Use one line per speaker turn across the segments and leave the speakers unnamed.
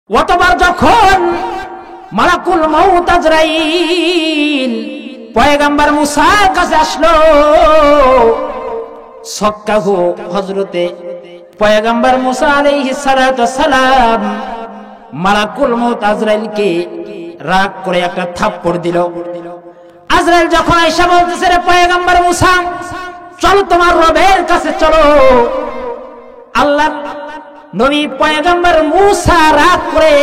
অতবার যখন মালাকুল মউত আজরাইল পয়গম্বর মুসার কাছে আসলো, সক্কাহু হযরতে পয়গম্বর মুসা আলাইহিস সালাতু সালাম মালাকুল মউত আজরাইলকে রাগ করে একটা থাপ্পড় দিল। আজরাইল যখন আয়েশা বলতেছে, রে পয়গম্বর মুসা, চলো তোমার রবের কাছে চলো। আল্লাহ নবী পয়গম্বর মুসা রাগ করে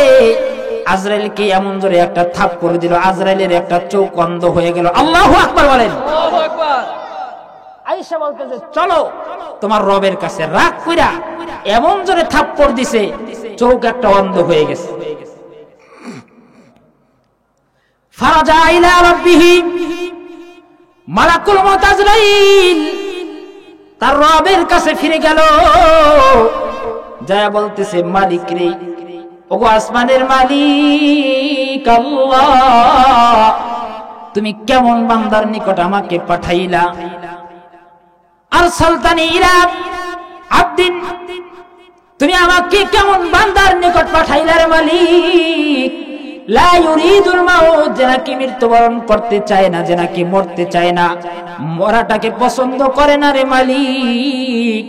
আজরাইলকে এমন জোরে একটা থাপ্পড় দিল, আজরাইলের একটা চোখ অন্ধ হয়ে গেল। আল্লাহু আকবার বলেন।
আল্লাহু আকবার।
আয়েশা বলতেছে, চলো তোমার রবের কাছে। রাগ কইরা এমন জোরে থাপ্পড় দিছে, চোখ একটা অন্ধ হয়ে গেছে। ফারাজা ইলা রাব্বিহি, মালাকুল মউত আজরাইল তার রবের কাছে ফিরে গেল, যায় বলতেছে, মালিক রে, ওগো আসমানের মালিক আল্লাহ, তুমি কেমন বান্দার নিকট আমাকে পাঠাইলা। আরসালতানি ইলা আবদিন, তুমি আমাকে কেমন বান্দার নিকট পাঠাইলা রে মালিক। লা ইউরিদুল মাউত, যে নাকি মৃত্যুবরণ করতে চায় না, যে নাকি মরতে চায় না, মরাটাকে পছন্দ করে না রে মালিক,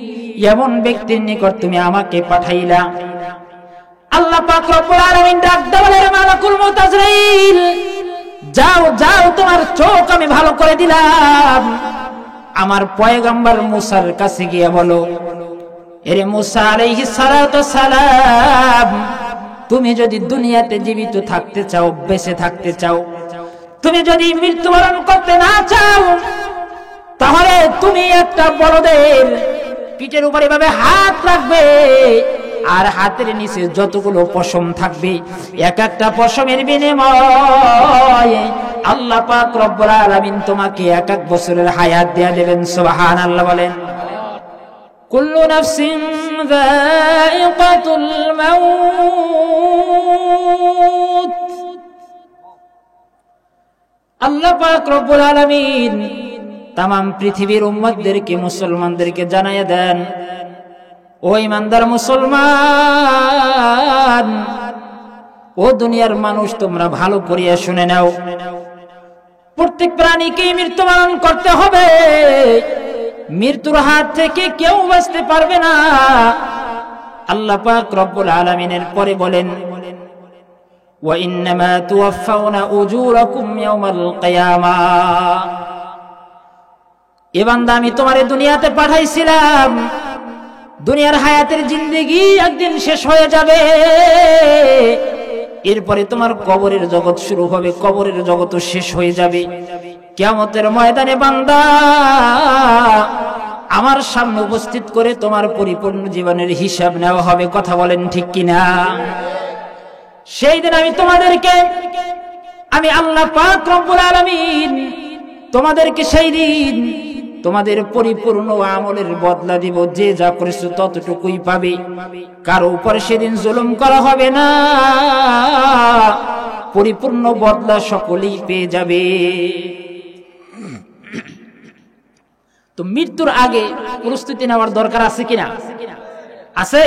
এমন ব্যক্তির নিকট তুমি আমাকে পাঠাইলা। আল্লাহ পাক রব্বুল আলামিন ডাক দেওয়ালে, মালাকুল মউত আজরাইল, যাও যাও, তোমার চোখ আমি ভালো করে দিলাম। আমার পয়গম্বর মুসার কাছে গিয়ে বলো, এরে মুসা আলাইহিস সালাতু সালাম, তুমি যদি দুনিয়াতে জীবিত থাকতে চাও, বেঁচে থাকতে চাও, তুমি যদি মৃত্যুবরণ করতে না চাও, তাহলে তুমি একটা বলদের পিঠের উপরে এভাবে হাত রাখবে, আর হাতের নিচে যতগুলো পশম থাকবে, এক একটা পশমের বিনিময়ে আল্লাহ পাক রব্বুল আলামিন তোমাকে এক এক বছরের হায়াত দেয়া দেবেন। সুবহানাল্লাহ বলেন। কুল্লু নাফসিন যায়িকাতুল মাউত। আল্লাহ পাক রব্বুল আলামিন তামাম পৃথিবীর উম্মতদেরকে, মুসলমানদেরকে জানাইয়া দেন, ও ইমানদার মুসলমান, ও দুনিয়ার মানুষ, তোমরা ভালো করিয়া শুনে নাও, প্রত্যেক প্রাণীকে মৃত্যুবরণ করতে হবে। মৃত্যুর হাত থেকে কেউ বাঁচতে পারবে না। আল্লাহ পাক রব্বুল আলামিনের পরে বলেন, ওয়া ইন্নামা তুওয়াফাউনা উজুরাকুম ইয়াওমাল কিয়ামাহ। এ বান্দা, আমি তোমারে দুনিয়াতে পাঠাইছিলাম, দুনিয়ার হায়াতের জিন্দেগি একদিন শেষ হয়ে যাবে, এরপরে তোমার কবরের জগৎ শুরু হবে, কবরের জগৎও শেষ হয়ে যাবে। কিয়ামতের ময়দানে বান্দা আমার সামনে উপস্থিত করে তোমার পরিপূর্ণ জীবনের হিসাব নেওয়া হবে। কথা বলেন ঠিক কিনা? সেই দিন আমি আল্লাহ পাক রব্বুল আলামিন তোমাদেরকে সেই দিন তোমাদের পরিপূর্ণ আমলের বদলা দিব। যে যা করেছো ততটুকুই পাবে, কারো উপর সেদিন জুলুম করা হবে না, পরিপূর্ণ বদলা সকলেই পেয়ে যাবে। তো মৃত্যুর আগে প্রস্তুতি নেওয়ার দরকার আছে কিনা? আছে।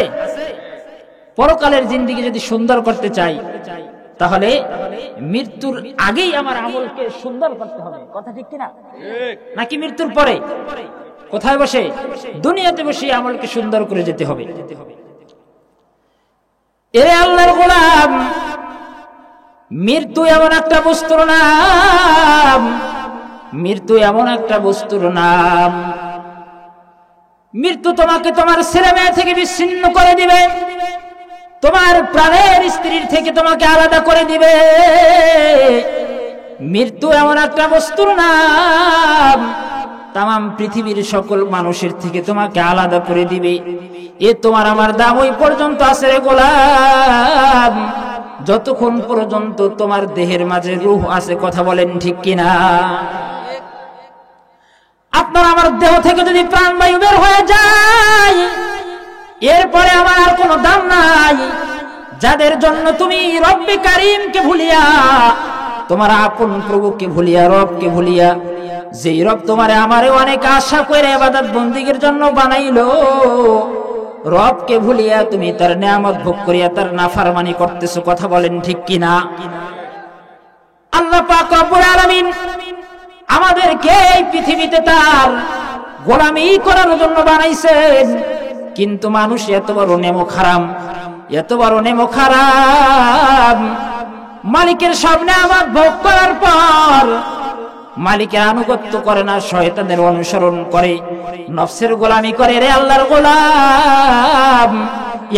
পরকালের জিন্দেগি যদি সুন্দর করতে চাই, তাহলে মৃত্যুর আগেই আমার আমলকে সুন্দর করতে হবে। কথা ঠিক কিনা? নাকি মৃত্যুর পরে কোথায় বসে? দুনিয়াতে বসে আমলকে সুন্দর করে যেতে হবে। এরে আল্লাহর গোলাম, মৃত্যু এমন একটা বস্তুর নাম, মৃত্যু এমন একটা বস্তুর নাম, মৃত্যু তোমাকে তোমার ছেলে মেয়ে থেকে বিচ্ছিন্ন করে দিবে, তোমার প্রাণের স্ত্রীর থেকে তোমাকে আলাদা করে দিবে। মৃত্যু এমন একটা বস্তুর নাম, তামাম পৃথিবীর সকল মানুষের থেকে তোমাকে আলাদা করে দিবে। এ তোমার আমার দাম ওই পর্যন্ত আছে রে গোলাম, যতক্ষণ পর্যন্ত তোমার দেহের মাঝে রূহ আছে। কথা বলেন ঠিক কিনা? আপনার আমার দেহ থেকে যদি প্রাণবায়ু বের হয়ে যায়, এরপরে আমার আর কোনো দাম নাই। যাদের জন্য তুমি রব্বে কারীমকে ভুলিয়া, তোমার আপন প্রভুকে ভুলিয়া, রবকে ভুলিয়া, যেই রব তোমারে আমারে অনেক আশা করে ইবাদত বন্দেগীর জন্য বানাইলো, রবকে ভুলিয়া তুমি তার নিয়ামত ভোগ করিয়া তার নাফরমানি করতেছো। কথা বলেন ঠিক কিনা? আল্লাহ পাক রব্বুল আলামিন আমাদেরকে এই পৃথিবীতে তার গোলামি করার জন্য বানাইছেন, কিন্তু মানুষ এত বড় নেমো হারাম, এত বড় নেমো হারাম, মালিকের সব নিয়ামত ভোগ করার পর মালিকের আনুগত্য করে না, শয়তানের অনুসরণ করে, নফসের গোলামি করে। রে আল্লাহর গোলাম,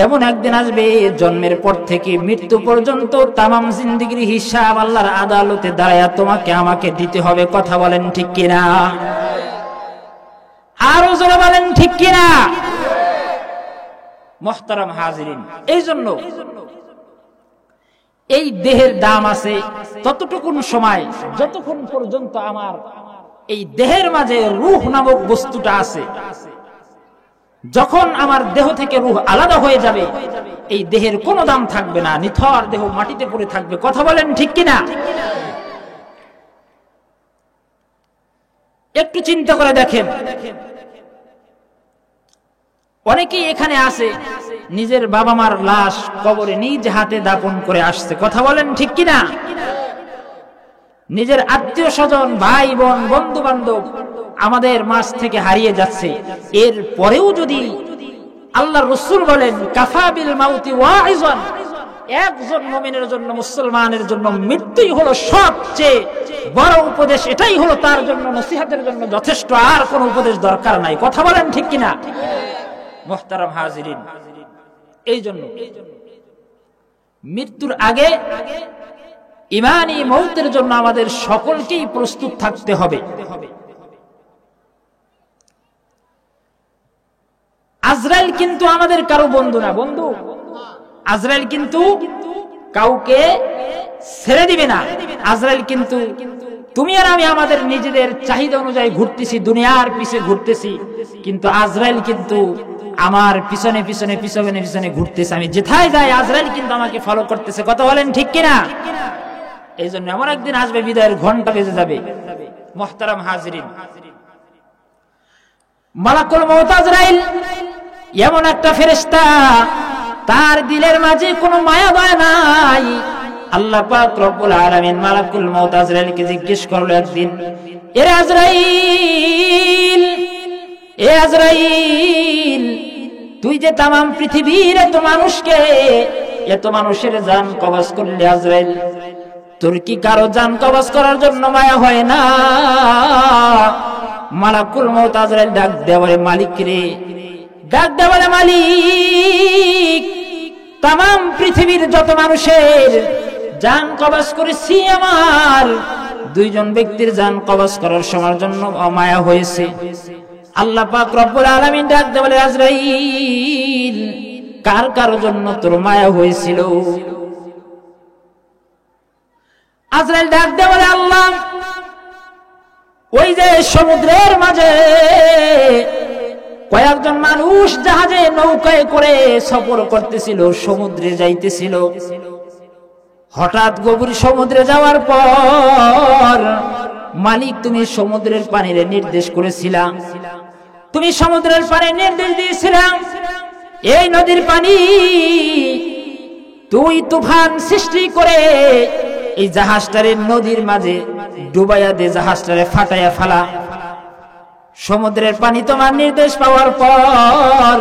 এমন একদিন আসবে জন্মের পর থেকে মৃত্যু পর্যন্ত তামাম জিন্দেগির হিসাব আল্লাহর আদালতে দাঁড়ায়া তোমাকে আমাকে দিতে হবে। কথা বলেন ঠিক কিনা? আরো জোরে বলেন ঠিক কিনা? মুহতারাম হাজিরিন, এই জন্য এই দেহের দাম আছে ততটুকুন সময় যতক্ষণ পর্যন্ত আমার এই দেহের মাঝে রূহ নামক বস্তুটা আছে। যখন আমার দেহ থেকে রূহ আলাদা হয়ে যাবে, এই দেহের কোনো দাম থাকবে না, নিথর দেহ মাটিতে পড়ে থাকবে। কথা বলেন ঠিক কিনা? একটু চিন্তা করে দেখেন, অনেকেই এখানে আছে নিজের বাবা মার লাশ কবরে নিজ হাতে দাফন করে আসছে। কথা বলেন ঠিক কিনা? নিজের আত্মীয় স্বজন, ভাই বোন, বন্ধু বান্ধব আমাদের মাঝ থেকে হারিয়ে যাচ্ছে। এর পরেও যদি আল্লাহর রাসূল বলেন কাফা বিল মাউতি ওয়াইজান, একজন মুমিনের জন্য, মুসলমানের জন্য মৃত্যুই হলো সবচেয়ে বড় উপদেশ, এটাই হলো তার জন্য নসিহতের জন্য যথেষ্ট, আর কোনো উপদেশ দরকার নাই। কথা বলেন ঠিক কিনা? মুহতারাম হাজিরিন, এই জন্য মৃত্যুর আগে ঈমানি মওতের জন্য আমাদের সকলকেই প্রস্তুত থাকতে হবে। আজরাইল কিন্তু আমাদের কারো বন্ধু না, বন্ধু আজরাইল কিন্তু কাউকে ছেড়ে দিবে না। আজরাইল কিন্তু তুমি আর আমি আমাদের নিজেদের চাহিদা অনুযায়ী ঘুরতেছি, দুনিয়ার পিছে ঘুরতেছি, কিন্তু আজরাইল কিন্তু আমার পিছনে পিছনে পিছনে পিছনে ঘুরতেছে। আমি যেথায় যাই আজরাইল কিন্তু আমাকে ফলো করতেছে। কথা বলেন ঠিক কিনা? এই জন্য এমন একদিন আসবে বিদায়ের ঘন্টা বেজে যাবে। মুহতারাম হাজিরিন, মালাকুল মউত আজরাইল এমন একটা ফেরেশতা, তার দিলের মাঝে কোনো মায়া দয়া নাই। আল্লাহ পাক রব্বুল আলামিন মালাকুল মউত আজরাইলকে জিজ্ঞেস করলো একদিন, এ আজরাইল, এ আজরাইল, তুই যে তামাম পৃথিবীর এত মানুষকে, এত মানুষের জান কবজ করলি, আজরাইল তোর কি কারো জান কবজ করার জন্য মায়া হয় না? মালাকুল মউত আজরাইল ডাক দেয়া বলে, মালিক রে, ডাক দেয়া বলে, মালিক, তামাম পৃথিবীর যত মানুষের জান কবজ করেছি, আমার দুইজন ব্যক্তির জান কবজ করার সময়ের জন্য মায়া হয়েছে। আল্লাহ পাক রব্বুল আলামিন ডাক দেয়া বলে, আজরাইল, কার কার জন্য তোর মায়া হয়েছিল? আজরাইল ডাক দেয়া বলে, আল্লাহ, ওই যে সমুদ্রের মাঝে কয়েকজন মানুষ জাহাজে নৌকায় করে সফর করতেছিল, সমুদ্রে যাইতেছিল। হঠাৎ গভীর সমুদ্রে যাওয়ার পর মালিক তুমি সমুদ্রের পানিরে নির্দেশ করেছিলা, তুমি সমুদ্রের পানি নির্দেশ দিয়েছিলাম, এই নদীর পানি তুই তুফান সৃষ্টি করে এই জাহাজটারে নদীর মাঝে ডুবাইয়া দে, জাহাজটারে ফাটাইয়া ফেলা। সমুদ্রের পানি তোমার নির্দেশ পাওয়ার পর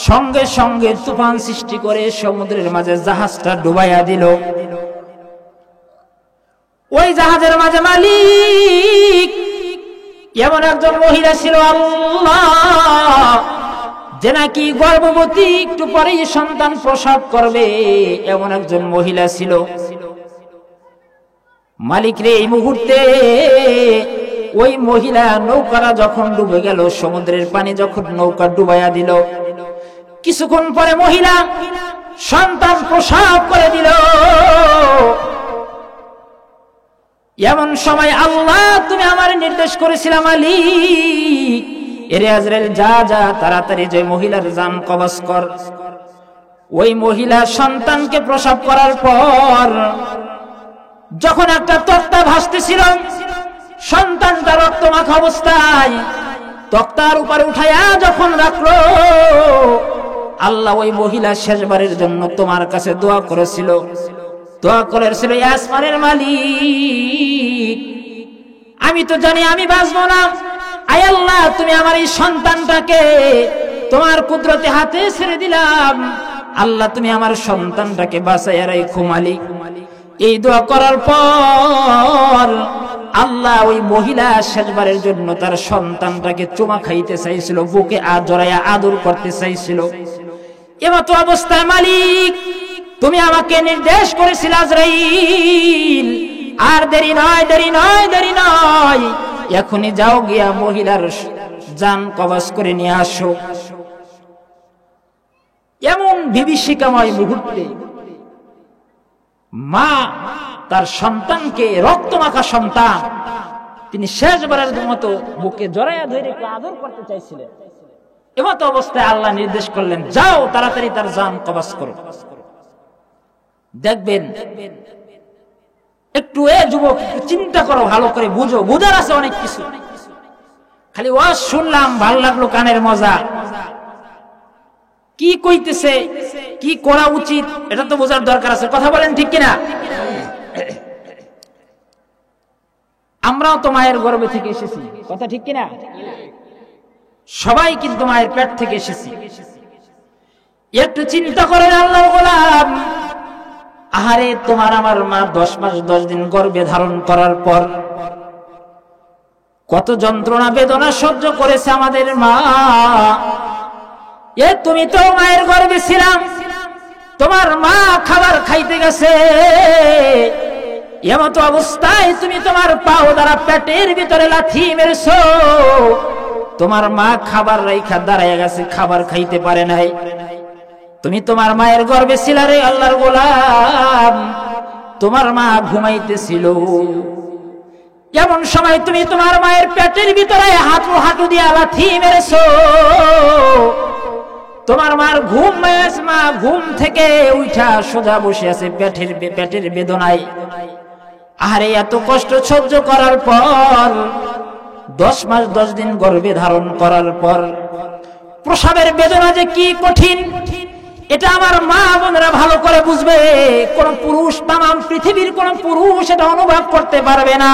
সঙ্গে সঙ্গে তুফান সৃষ্টি করে সমুদ্রের মাঝে জাহাজটা ডুবাইয়া দিল। ওই জাহাজের মাঝে মালিক এমন একজন মহিলা ছিল, আল্লাহ, যে নাকি গর্ভবতী, একটু পরেই সন্তান প্রসব করবে, এমন একজন মহিলা ছিল। মালিক রে, এই মুহূর্তে ওই মহিলা নৌকাটা যখন ডুবে গেল, সমুদ্রের পানি যখন নৌকা ডুবাইয়া দিল, কিছুক্ষণ পরে মহিলা সন্তান প্রসব করে দিল। এমন সময় আল্লাহ তুমি আমার নির্দেশ করেছিলাম, মালিক, এরে আজরাইল, যা যা তাড়াতাড়ি যে মহিলার জান কবজ কর। ওই মহিলা সন্তানকে প্রসব করার পর যখন একটা তক্তা ভাসতেছিল, সন্তানটা রক্তমাখা অবস্থায় তক্তার উপরে উঠাইয়া যখন রাখলো, আল্লাহ ওই মহিলা শেষবারের জন্য তোমার কাছে দোয়া করেছিল, আসমানের মালিক, আমি তো জানি আমি বাঁচবো না, আয় আল্লাহ তুমি আমার এই সন্তানটাকে তোমার কুদরতে হাতে ছেড়ে দিলাম, আল্লাহ তুমি আমার সন্তানটাকে বাঁচাইয়া রাখো মালিক। এই দোয়া করার পর আল্লাহ ওই মহিলা শেষবারের জন্য তার সন্তানটাকে চুমা খাইতে চাইছিল, বুকে জড়াইয়া আদর করতে চাইছিল। এমতো অবস্থায় মালিক তুমি আমাকে নির্দেশ করেছিল আজরাইল, আর দেরি নয়, এখনই যাও গিয়া মহিলার জান কবজ করে নিয়ে আসো। এমন বিভীষিকাময় মুহূর্তে মা তার সন্তানকে, রক্তমাখা সন্তান, তিনি শেষবারের মতো বুকে জড়াইয়া ধরে আদর করতে চাইছিলেন। এমতো অবস্থায় আল্লাহ নির্দেশ করলেন, যাও তাড়াতাড়ি তার জান কবজ করো। দেখবেন একটু যুবক চিন্তা করো, ভালো করে বুঝো, বুঝার আছে অনেক কিছু, খালি ওয়াজ শুনলাম ভালো লাগলো, কানের মজা, কি কইতেছে, কি করা উচিত এটা তো বোঝার দরকার আছে। কথা বলেন ঠিক কিনা? আমরাও তো মায়ের গর্ভে থেকে এসেছি, কথা ঠিক কিনা? সবাই কিন্তু মায়ের পেট থেকে এসেছি। একটু চিন্তা করেন আল্লাহর গোলাম, আহারে তোমার আমার মা 10 মাস 10 দিন গর্ভে ধারণ করার পর কত যন্ত্রণা বেদনা সহ্য করেছে আমাদের মা। তুমি তো মায়ের গর্ভে ছিলাম, তোমার মা খাবার খাইতে গেছে, এমতো অবস্থায় তুমি তোমার পাও দ্বারা পেটের ভিতরে লাথি মেরেছো, তোমার মা খাবার রাইখা দাঁড়াইয়া গেছে, খাবার খাইতে পারে নাই। তুমি তোমার মায়ের গর্ভে ছিলা রে আল্লাহর গোলাম, তোমার মা ঘুমাইতেছিল, এমন সময় তুমি তোমার মায়ের পেটের ভিতরে হাঁটু দিয়ে লাথি মেরেছো, তোমার মার ঘুম, মা ঘুম থেকে উঠা সোজা বসে আছে পেটের বেদনায়। আরে এত কষ্ট সহ্য করার পর 10 মাস 10 দিন গর্ভে ধারণ করার পর প্রসবের বেদনা যে কি কঠিন, এটা আমার মা বোনেরা ভালো করে বুঝবে। কোন পুরুষ, তামাম পৃথিবীর কোন পুরুষ এটা অনুভব করতে পারবে না।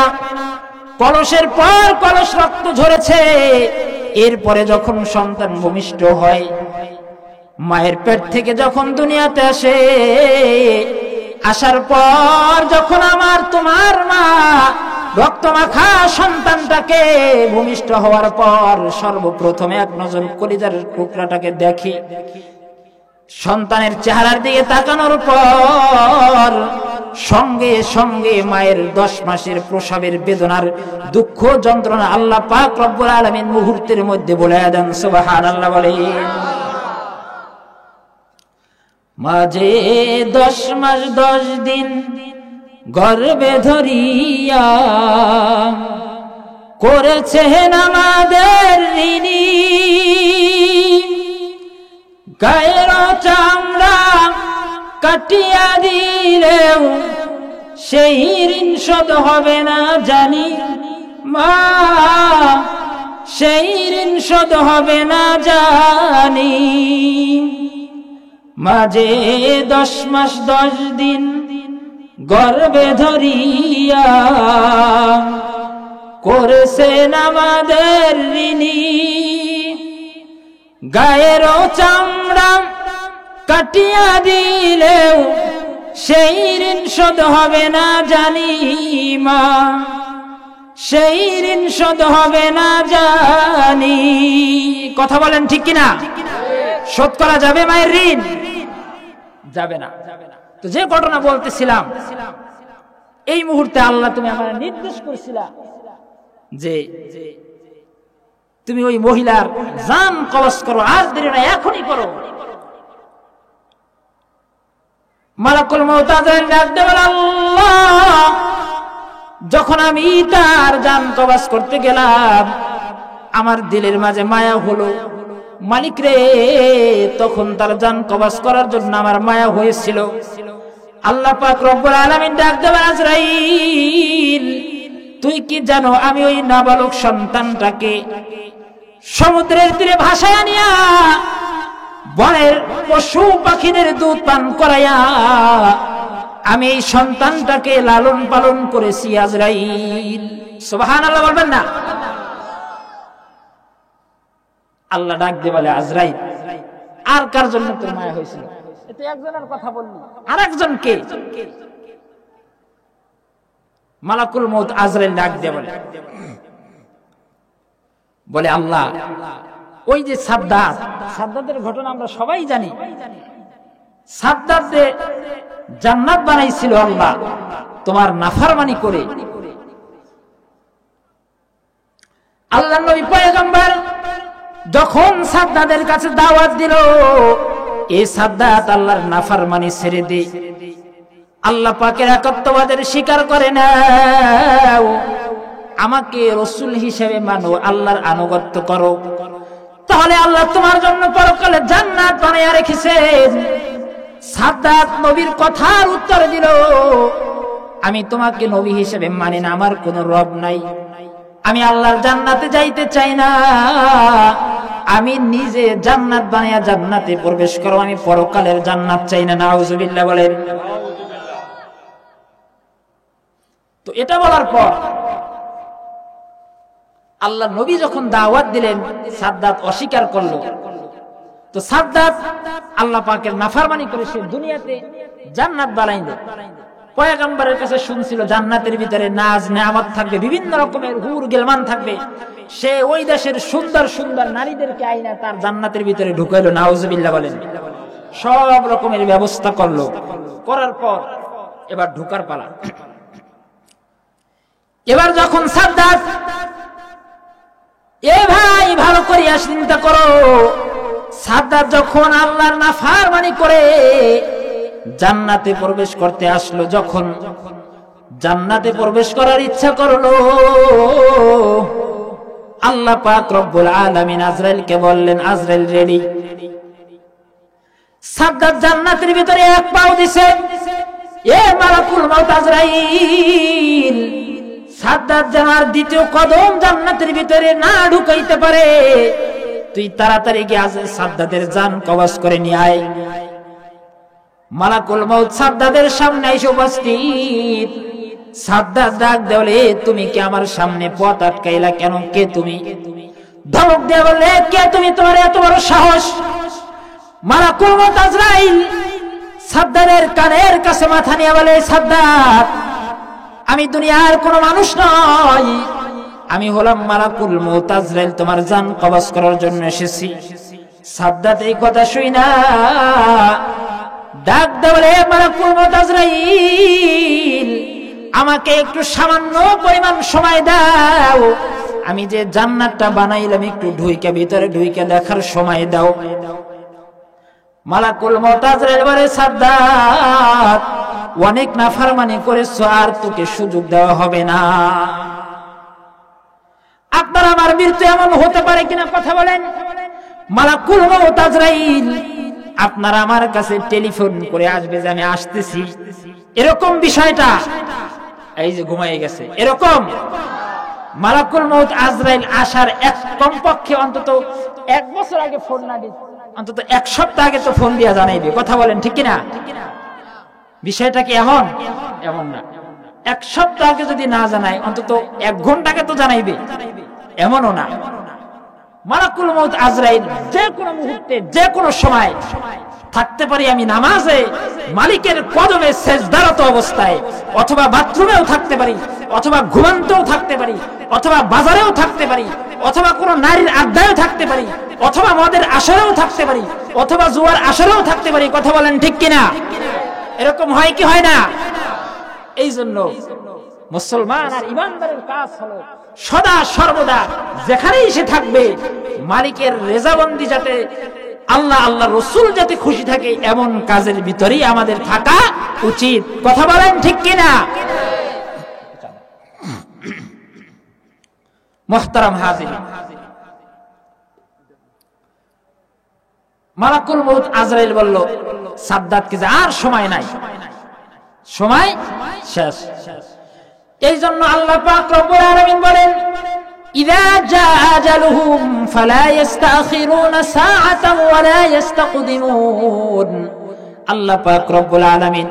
কলসের পর কলস রক্ত ঝরেছে, এরপরে যখন সন্তান ভূমিষ্ঠ হয়, মায়ের পেট থেকে যখন দুনিয়াতে আসে, আসার পর যখন আমার তোমার মা রক্তমাখা সন্তানটাকে ভূমিষ্ঠ হওয়ার পর সর্বপ্রথমে এক নজর কলিজার টুকরাটাকে দেখি, সন্তানের চেহারার দিকে তাকানোর পর সঙ্গে সঙ্গে মায়ের 10 মাসের প্রসবের বেদনার দুঃখ যন্ত্রণা আল্লাহ পাক রব্বুল আলামিন মুহূর্তের মধ্যে বলে দেন সুবহানাল্লাহ। বলেন মাঝে 10 মাস 10 দিন গর্ভে ধরিয়া করেছেন আমাদের ঋণী, গায়ের চামড়া কাটিয়া দিলেও সেই ঋণ শোধ হবে না জানি মা, সেই ঋণ শোধ হবে না জানি। মাঝে 10 মাস 10 দিন গর্ভে ধরিয়া করেছেন আমাদের ঋণী, গায়ের চামড়া কাটিয়া দিলেও সেই ঋণ শোধ হবে না জানি মা, সেই ঋণ শোধ হবে না জানি। কথা বলেন ঠিক কিনা? শোধ করা যাবে মায়ের ঋণ? যাবে না। তো যে ঘটনা বলতেছিলাম, এই মুহূর্তে আল্লাহ তুমি আমার নির্দেশ করেছিলা যে তুমি ওই মহিলার জান কবজ করো, আর দেরি না, এখনই করো। মালাকুল মউত আযরাইল ডাক দেন, আল্লাহ যখন আমি তার জান কবজ করতে গেলাম, আমার দিলের মাঝে মায়া হলো, মালিক রে, তখন তার জান কবজ করার জন্য আমার মায়া হয়েছিল। আল্লাহ পাক রব্বুল আলামিন ডাক দেন, আজরাইল তুই কি জানো আমি ওই নাবালক সন্তানটাকে সমুদ্রের তীরে ভাসায় নিয়া বনের পশু পাখিদের দুধ পান করাইয়া আমি এই সন্তানটাকে লালন পালন করেছি আজরাইল। সুবহানাল্লাহ বলবেন না? আল্লাহ ডাক দিয়ে বলে, আজরাইল আর কার জন্য তোর মায়া হয়েছিল? এটা একজনের কথা বললি, আর একজনকে মালাকুল মউত আজরাইল ডাক দিয়ে বলে আল্লাহ, ওই যে সাদ্দাতের ঘটনা আমরা সবাই জানি। সাদ্দাতে জান্নাত বানাইছিল আল্লাহ তোমার নাফরমানি করে। আল্লাহ নবী পয়গম্বর যখন সাদ্দাতের কাছে দাওয়াত দিল, এই সাদ্দাত আল্লাহর নাফরমানি ছেড়ে দে, আল্লাহ পাকের একাত্মবাদের স্বীকার করে নাও, আমাকে রাসূল হিসেবে মানো, আল্লাহর আনুগত্য করো, তাহলে আল্লাহ তোমার জন্য পরকালে জান্নাত বানায়া রেখেছেন। সাদ্দাত নবীর কথার উত্তর দিল, আমি তোমাকে নবী হিসেবে মানি না, আমার কোনো রব নাই, আমি আল্লাহর জান্নাতে যাইতে চাই না, আমি নিজে জান্নাত বানায়া জান্নাতে প্রবেশ করব, আমি পরকালের জান্নাত চাই না। নাউজুবিল্লাহ বলেন। তো এটা বলার পর আল্লাহ নবী যখন দাওয়াত দিলেন, সাদ্দাত অস্বীকার করলো। তো সাদ্দাত আল্লাহ পাকের নাফরমানি করে সে দুনিয়াতে জান্নাত বানাইল। পয়গম্বরের কাছে শুনছিল জান্নাতের ভিতরে নাজ নেয়ামত থাকবে, বিভিন্ন রকমের হুর গিলমান থাকবে। সে ওই দেশের সুন্দর সুন্দর নারীদেরকে আইনা তার জান্নাতের ভিতরে ঢুকাইলো। নাউজুবিল্লাহ বলেন। সব রকমের ব্যবস্থা করলো, করার পর এবার ঢুকার পালা। এবার যখন সাদ্দাত, এ ভাই ভালো করে চিন্তা করো, সাদ্দাত যখন আল্লাহর নাফরমানি করে জান্নাতে প্রবেশ করতে আসলো, যখন জান্নাতে প্রবেশ করার ইচ্ছা করলো, আল্লাহ পাক রব্বুল আলামিন আজরাইলকে বললেন, আজরাইল রেডি। সাদ্দাত জান্নাতের ভিতরে এক পাও দিছে, এ মালাকুল মউত আজরাইল, সাদ্দাত যেন আর দ্বিতীয় কদম জান্নাতের ভিতরে না ঢুকাইতে পারে, তুই তাড়াতাড়ি গিয়ে সাদ্দাতের জান কবজ করে নিয়ে আয়। মালাকুল মউত সাদ্দাতের সামনে এসে উপস্থিত। সাদ্দাত ডাক দেওয়ালে, তুমি কি আমার সামনে পথ আটকাইলা কেন? কে তুমি? ধমক দিয়ে বললে, কে তুমি? তোমার এত বড় সাহস? মালাকুল মউত আজরাইল সাদ্দাতের কানের কাছে মাথা নিয়ে বলে, সাদ্দাত, আমি দুনিয়ার কোন মানুষ নই, আমি হলাম মালাকুল মউত আজরাইল, তোমার জান কবজ করার জন্য এসেছি। সাদ্দাত এই কথা শুই না ডাক দেওয়ালে, মালাকুল মউত আজরাইল, আমাকে একটু সামান্য পরিমাণ সময় দাও, আমি যে জান্নাতটা বানাইলাম একটু ঢুইকে ভিতরে ঢুইকে দেখার সময় দাও। মালাকুল মউত আজরাইল বলে, সাদ্দাত, অনেক নাফরমানি করেছো, আর তোকে সুযোগ দেওয়া হবে না। আপনার আমার মৃত্যু এমন হতে পারে কিনা কথা বলেন? মালাকুল মউত আজরাইল আপনার আমার কাছে টেলিফোন করে আসবে যে আমি আসতেছি, এরকম বিষয়টা, এই যে ঘুমাই গেছে, এরকম মালাকুল মউত আজরাইল আসার এক কমপক্ষে অন্তত 1 বছর আগে ফোন না দিয়ে, অন্তত 1 সপ্তাহ আগে তো ফোন দিয়া জানাইবে। কথা বলেন ঠিক কিনা? বিষয়টা কি এমন? এমন না। 1 সপ্তাহ আগে যদি না জানায়, অন্তত 1 ঘন্টা আগে তো জানাইবে, এমনও না। মালাকুল মউত আজরাইল যে কোনো মুহূর্তে যে কোনো সময় থাকতে পারি আমি নামাজে মালিকের কদমে সেজদারত অবস্থায়, অথবা বাথরুমেও থাকতে পারি, অথবা ঘুমান্তেও থাকতে পারি, অথবা বাজারেও থাকতে পারি, অথবা কোনো নারীর আড্ডায়ও থাকতে পারি, অথবা মদের আসরেও থাকতে পারি, অথবা জুয়ার আসরেও থাকতে পারি। কথা বলেন ঠিক কিনা? এরকম হয় কি হয় না? এই জন্য মুসলমান আর ইমানদারের কাজ হলো সদা সর্বদা যেখানেই সে থাকবে মালিকের রেজাবন্দি, যাতে আল্লাহ আল্লাহ রাসূল যাতে খুশি থাকে এমন কাজের ভিতরেই আমাদের থাকা উচিত। কথা বলেন ঠিক কিনা? মুহতারাম হাজিরিন, মালাকুল মউত আজরাইল বলল সাদ্দাতকে যে আর সময় নাই, সময় শেষ। এই জন্য আল্লাহ পাক রব্বুল আলামিন বলেন, ইযা জা আজালুহুম ফালা ইস্তাখিরুনা সাআতান ওয়ালা ইস্তাকদিমুন। আল্লাহ পাক রব্বুল আলামিন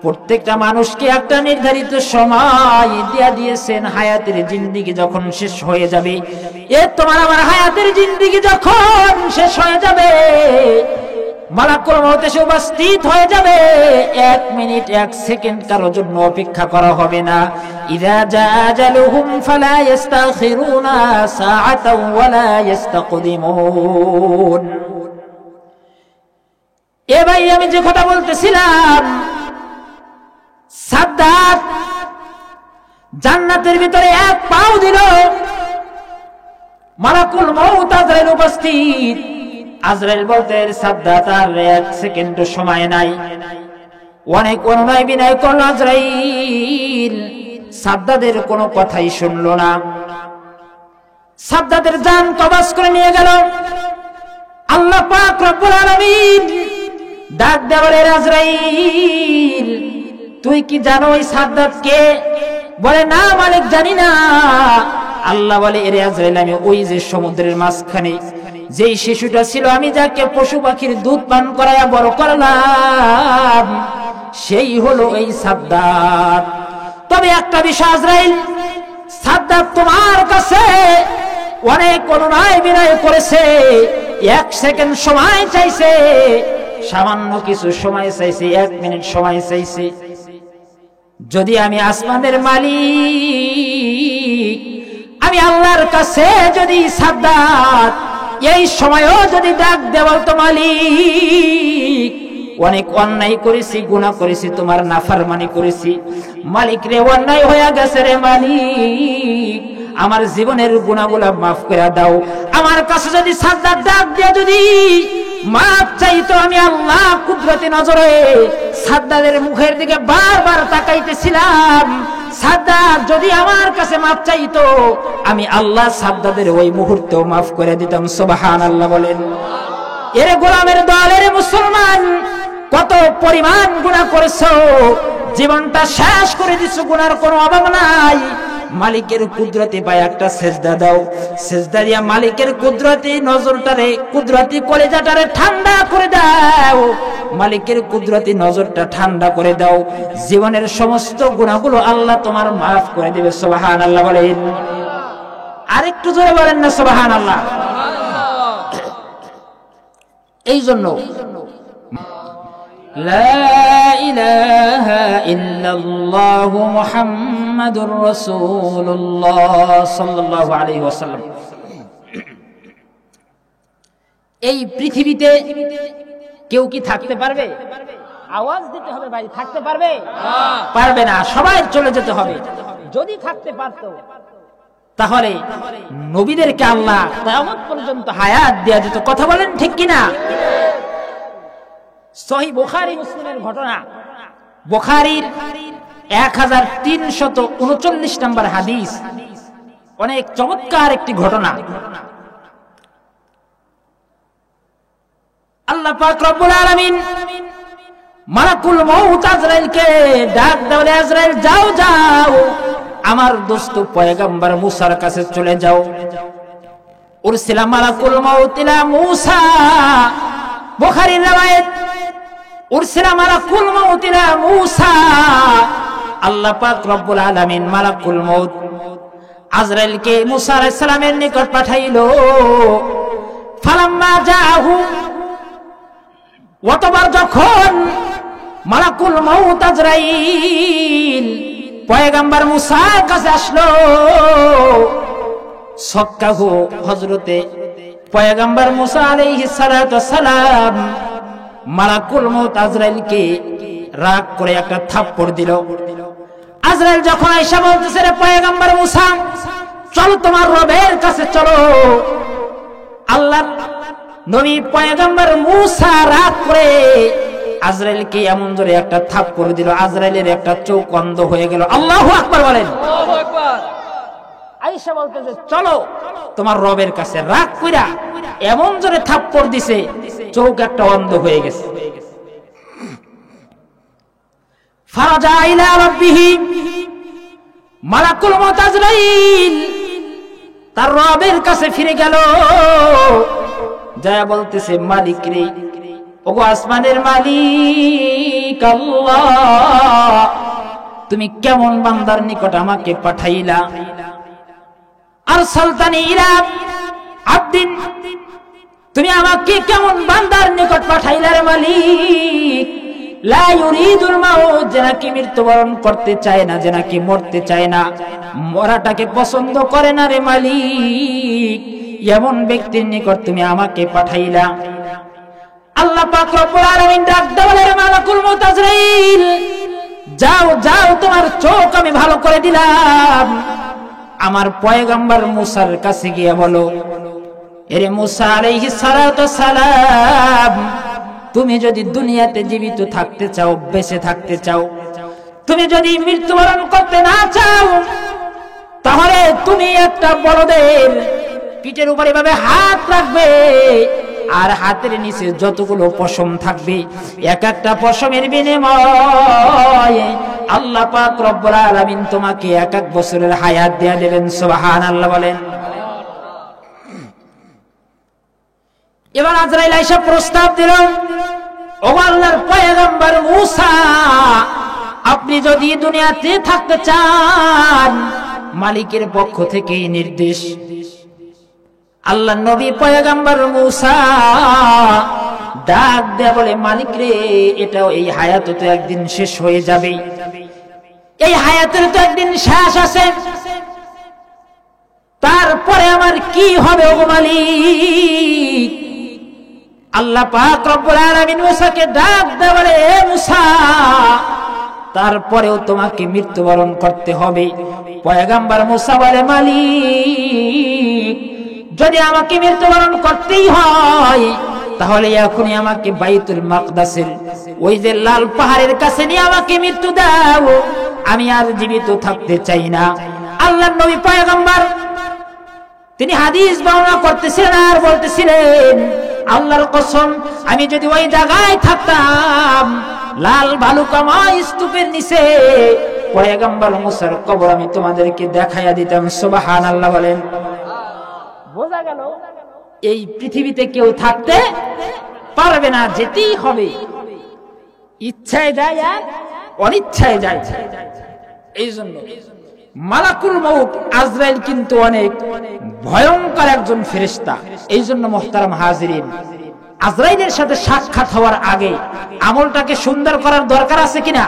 প্রত্যেকটা মানুষকে একটা নির্ধারিত সময় দিয়া দিয়েছেন। হায়াতের জিন্দেগি যখন শেষ হয়ে যাবে, তোমার আমার হায়াতের জিন্দেগি যখন শেষ হয়ে যাবে, মালাকুল মউত এসে উপস্থিত হয়ে যাবে। 1 মিনিট 1 সেকেন্ড কারোর জন্য অপেক্ষা করা হবে না। ইযা জা আজালুহুম ফালা ইস্তাখিরুনা সাআতান ওয়ালা ইস্তাকদিমুন। এ ভাই, আমি যে কথা বলতেছিলাম, সাদ্দাত জান্নাতের ভিতরে 1 পাও দিল, মালাকুল মউত আজরাইল উপস্থিত। আজরাইল বলতে, সাদ্দাত আর 1 সেকেন্ড সময় নাই। অনেক অনুনয় বিনয় করল আজরাইল, সাদ্দাতের কোনো কথাই শুনলো না। সাদ্দাতের জান কবজ করে নিয়ে গেল। আল্লাহ পাক রব্বুল আলামিন ডাক দেওয়ালে, আজরাইল তুই কি জানো এই সাদ্দাত কে? বলে, না মালিক, জানি না। আল্লাহ বলে, এরে আজরাইল, আমি ওই যে সমুদ্রের মাঝখানে যেই শিশুটা ছিল, আমি যাকে পশু পাখির দুধ পান করায়া বড় করলাম, সেই হলো এই সাদ্দাত। তবে একটা বিষয় আজরাইল, সাদ্দাত তোমার কাছে অনেক অনুনয় বিনয় করেছে, 1 সেকেন্ড সময় চাইছে, সামান্য কিছু সময় চাইছে, 1 মিনিট সময় চাইছে। যদি আমি আসমানের মালিক, আমি আল্লাহর কাছে যদি সাদ্দাত এই সময়ও যদি ডাক দেওয়া, তো মালিক অনেক অন্যায় করেছি, গুনাহ করেছি, তোমার নাফরমানি করেছি, মালিক রে অন্যায় হয়ে গেছে রে মালিক, আমার জীবনের গুনাহগুলো মাফ করে দাও। আমার কাছে যদি সাদ্দাত ডাক দিয়ে যদি মাফ চাইতো, আমি আল্লাহ কুদরতি নজরে সাদ্দাতের মুখের দিকে বারবার তাকাইতেছিলাম। সাদ্দাত যদি আমার কাছে মাফ চাইতো, আমি আল্লাহ সাদ্দাতের ওই মুহূর্তেও মাফ করে দিতাম। সুবহানাল্লাহ বলেন। এর গোলামের দল, এর মুসলমান, কত পরিমাণ গুনাহ করেছো, জীবনটা শেষ করে দিছো, গুনার কোনো অভাব নাই। মালিকের কুদরতি পায় একটা সেজদা দাও, সেজদা দিয়া মালিকের কুদরতি নজরটারে, কুদরতি কলিজাটারে ঠান্ডা করে দাও, মালিকের কুদরতি নজরটা ঠান্ডা করে দাও, জীবনের সমস্ত গুনাহগুলো আল্লাহ তোমার মাফ করে দিবে। সুবহানাল্লাহ বলেন। আরেকটু জোরে বলেন না সুবহানাল্লাহ। এই জন্য লা ইলাহা ইল্লাল্লাহু মুহাম্মাদুর রাসূলুল্লাহ সাল্লাল্লাহু আলাইহি ওয়াসাল্লাম। এই পৃথিবীতে কেউ কি থাকতে পারবে? আওয়াজ দিতে হবে ভাই, থাকতে পারবে? পারবে না, সবাই চলে যেতে হবে। যদি থাকতে পারতো, তাহলে নবীদেরকে আল্লাহ কিয়ামত পর্যন্ত হায়াত দেয়া যেত। কথা বলেন ঠিক কিনা? সহিহ বুখারী মুসলিমের ঘটনা, বুখারীর 1339 নম্বর হাদিস, অনেক চমৎকার একটি ঘটনা। আল্লাহ পাক রব্বুল আলামিন মালাকুল মউত আজরাইলকে ডাক দেওয়ালে, আজরাইল যাও যাও, আমার দোস্ত পয়গম্বর মুসার কাছে চলে যাও। উরসিলা মালাকুল মউত ইলা মুসা, বুখারীর রওয়ায়াত, উরসিলা মালাকুল মউত ইলা মুসা। আল্লাহ পাক রব্বুল আলামিন মালাকুল মউত আজরাইলকে মুসা আলাইহিস সালামের নিকট পাঠাইলো। ফালাম্মা জাআহু, অতবার যখন মালাকুল মউত আজরাইল পয়গম্বর মুসার কাছে আসলো, সক্কাহু, হযরতে পয়গম্বর মুসা আলাইহিস সালাতু সালাম মালাকুল মউত আজরাইলকে রাগ করে একটা থাপ্পড় দিল। আজরাইল যখন আয়েশা বলতেছে, রে পয়গম্বর মুসা, চলো তোমার রবের কাছে চলো। আল্লাহর নবী পয়গম্বর মুসা রাগ করে আজরাইলকে এমন জোরে একটা থাপ্পড় দিল, আজরাইলের একটা চোখ অন্ধ হয়ে গেল। আল্লাহু আকবার বলেন। আল্লাহু আকবার। আয়েশা বলতেছে, চলো তোমার রবের কাছে। রাগ কইরা এমন জোরে থাপ্পড় দিছে, চোখ একটা অন্ধ হয়ে গেছে। ফারাজা ইলা রাব্বিহি, মালাকুল মউত আজরাইল তার রবের কাছে ফিরে গেল, যা বলতেছে মালিক রে, ওগো আসমানের মালিক আল্লাহ, তুমি কেমন বান্দার নিকট আমাকে পাঠাইলা। আরসালতানি ইলা আবদিন, তুমি আমাকে কেমন বান্দার নিকট পাঠাইলা রে মালিক, লা ইউরিদুল মাউত, যে নাকি মৃত্যুবরণ করতে চায় না, যে নাকি মরতে চায় না, মরাটাকে পছন্দ করে না রে মালিক, এমন ব্যক্তির নিকট তুমি আমাকে পাঠাইলা। আল্লাহ পাক রব্বুল আলামিন ডাক দেওয়ার মালাকুল মউত আজরাইল, যাও যাও, তোমার চোখ আমি ভালো করে দিলাম, আমার পয়গম্বর মুসার কাছে গিয়ে বলো, এরে মুসা আলাইহিস সালাতু সালাম, তুমি যদি দুনিয়াতে জীবিত থাকতে চাও, বেঁচে থাকতে চাও, তুমি যদি মৃত্যুবরণ করতে না চাও, তাহলে তুমি একটা বলদের পিঠের উপর এভাবে হাত রাখবে, আর হাতের নিচে যতগুলো পশম থাকবে, এক একটা পশমের বিনিময়ে আল্লাহ পাক রব্বুল আলামিন তোমাকে 1 বছরের হায়াত দিয়ে দেবেন। সুবহানাল্লাহ বলেন। এবার আজরাইল আয়েশা প্রস্তাব দিল, ও আল্লাহর পয়গম্বর মুসা, আপনি যদি দুনিয়াতে থাকতে চান, মালিকের পক্ষ থেকে নির্দেশ। আল্লাহ নবী পয়গম্বর মুসা ডাক দেয়া বলে, মালিক রে, এটাও এই হায়াত তো একদিন শেষ হয়ে যাবে, এই হায়াতের তো একদিন শেষ আছে, তারপরে আমার কি হবে ওগো মালিক? আল্লাহ পাক রব্বুল আলামিন মুসাকে ডাক দেয়া বলে, এ মুসা, তারপরেও তোমাকে মৃত্যুবরণ করতে হবে। পয়গম্বর মুসা বলে, মালিক, যদি আমাকে মৃত্যুবরণ করতেই হয়, তাহলে এখনই আমাকে বাইতুল মাকদাসের ওই যে লাল পাহাড়ের কাছে নিয়ে আমাকে মৃত্যু দাও, আমি আর জীবিত থাকতে চাই না। আল্লাহর নবী পয়গম্বর তিনি হাদিস বর্ণনা করতেছিলেন আর বলতেছিলেন, আল্লাহর কসম, আমি যদি ওই জায়গায় থাকতাম, লাল ভালুকাময় স্তূপের নিচে পয়গম্বর মুসার কবর আমি তোমাদেরকে দেখাইয়া দিতাম। সুবহানাল্লাহ বলেন। বোঝা গেল এই পৃথিবীতে কেউ থাকতে পারবে না, যেতেই হবে, ইচ্ছায় যায় আর অনিচ্ছায় যায়। এই জন্য মালাকুল মউত আজরাইল কিন্তু অনেক ভয়ঙ্কর একজন ফেরেশতা। এই জন্য মুহতারাম হাজিরিন, আজরাইলের সাথে সাক্ষাৎ হওয়ার আগে আমলটাকে সুন্দর করার দরকার আছে কিনা?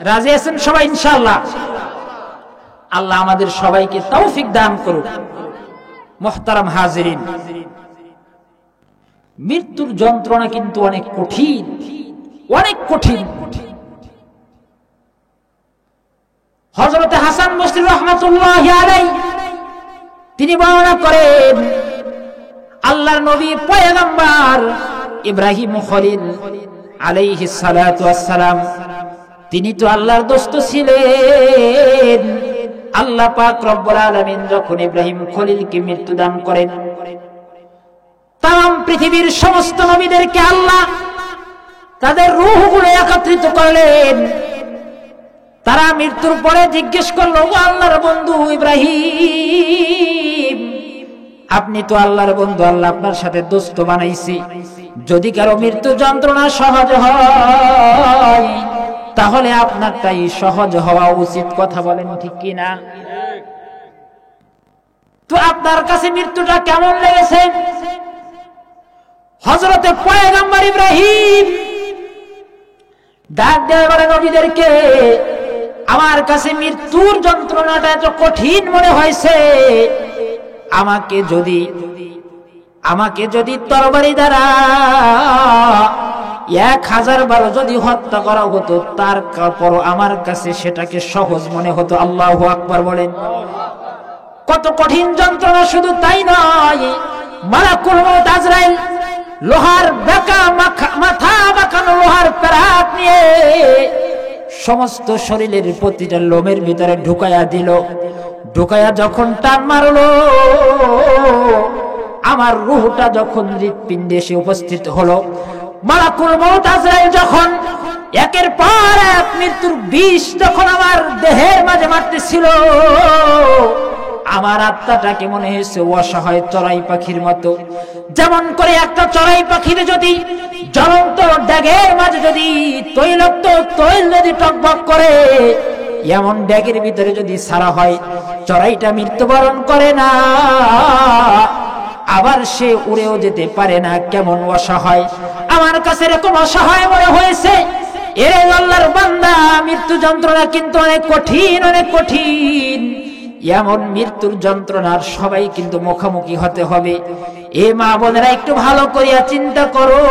রাজি আছেন সবাই ইনশাআল্লাহ? আল্লাহ আমাদের সবাইকে তৌফিক দান করুক। মুহতারাম হাজিরিন, মৃত্যুর যন্ত্রণা কিন্তু অনেক কঠিন, অনেক কঠিন। হযরত হাসান বসরি রাহমাতুল্লাহি আলাইহি তিনি বর্ণনা করেন, আল্লাহর নবী পয়গম্বর ইব্রাহিম খলিল আলাইহিস সালাতু ওয়াস সালাম, তিনি তো আল্লাহর দোস্ত ছিলেন। আল্লাহ পাক রব্বুল আলামিন যখন ইব্রাহিম খলিলকে মৃত্যু দান করেন, তাম পৃথিবীর সমস্ত নবীদেরকে আল্লাহ তাদের রূহগুলো একত্রিত করলেন। তারা মৃত্যুর পরে জিজ্ঞেস করলো, ও আল্লাহর বন্ধু ইব্রাহিম, আপনি তো আল্লাহর বন্ধু, আল্লাহ আপনার সাথে দোস্ত বানাইছি, যদি কারো মৃত্যু যন্ত্রণা সহজ হয়, তাহলে আপনারটাই সহজ হওয়া উচিত। কথা বলেন ঠিক কিনা? তো আপনার কাছে মৃত্যুটা কেমন লেগেছে? হযরতে পয়গম্বর ইব্রাহিম ডাক দেয়া বলে নবীদেরকে, আমার কাছে মৃত্যুর যন্ত্রণাটা এত কঠিন মনে হয়েছে, আমাকে যদি তরবারি দ্বারা 1000 বার যদি হত্যা করা হতো, তারপর আমার কাছে সেটাকে সহজ মনে হতো। আল্লাহু আকবার বলেন। কত কঠিন যন্ত্রণা! শুধু তাই নয়, মালাকুল মউত আজরাইল লোহার মাথা বাঁকানো লোহার পেরাক নিয়ে সমস্ত শরীরের প্রতিটা লোমের ভিতরে ঢুকাইয়া দিল। ঢুকাইয়া যখন টান মারলো, আমার রূহটা যখন হৃৎপিণ্ডে এসে উপস্থিত হলো, মালাকুল মউত আজরাইল যখন একের পর এক মৃত্যুর বিষ যখন আমার দেহের মাঝে মারতেছিল, আমার আত্মাটাকে মনে হয়েছে অসহায় চড়াই পাখির মতো। যেমন করে একটা চড়াই পাখির যদি জ্বলন্ত ড্যাগের মাঝে যদি তৈলাক্ত তৈল যদি টকবক করে, এমন ড্যাগের ভিতরে যদি ছাড়া হয়, চড়াইটা মৃত্যুবরণ করে না, আবার সে উড়েও যেতে পারে না, কেমন অসহায়। আমার কাছে এরকম অসহায় মনে হয়েছে। এরে আল্লাহর বান্দা, মৃত্যু যন্ত্রণা কিন্তু অনেক কঠিন, অনেক কঠিন। এমন মৃত্যুর যন্ত্রণার সবাই কিন্তু মুখোমুখি হতে হবে। এ মা বোনেরা, একটু ভালো করিয়া চিন্তা করো।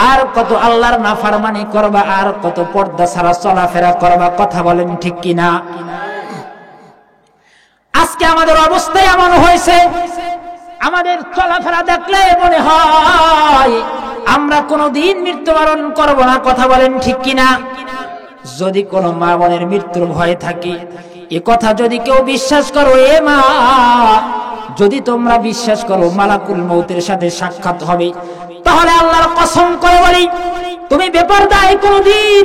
আর কত আল্লাহর নাফরমানি করবা, আর কত পর্দা ছাড়া চলাফেরা করবা, কথা বলেন ঠিক কিনা? আজকে আমাদের অবস্থায় এমন হয়েছে, আমাদের চলাফেরা দেখলে মনে হয় আমরা কোনোদিন মৃত্যুবরণ করব না, কথা বলেন ঠিক কিনা? যদি কোনো মা বোনের মৃত্যুর ভয় থাকে, এ কথা যদি কেউ বিশ্বাস করো, এ মা, যদি তোমরা বিশ্বাস করো মালাকুল মউতের সাথে সাক্ষাৎ হবে, তাহলে আল্লাহর কসম করে বলি, তুমি বেপরদায় কোনোদিন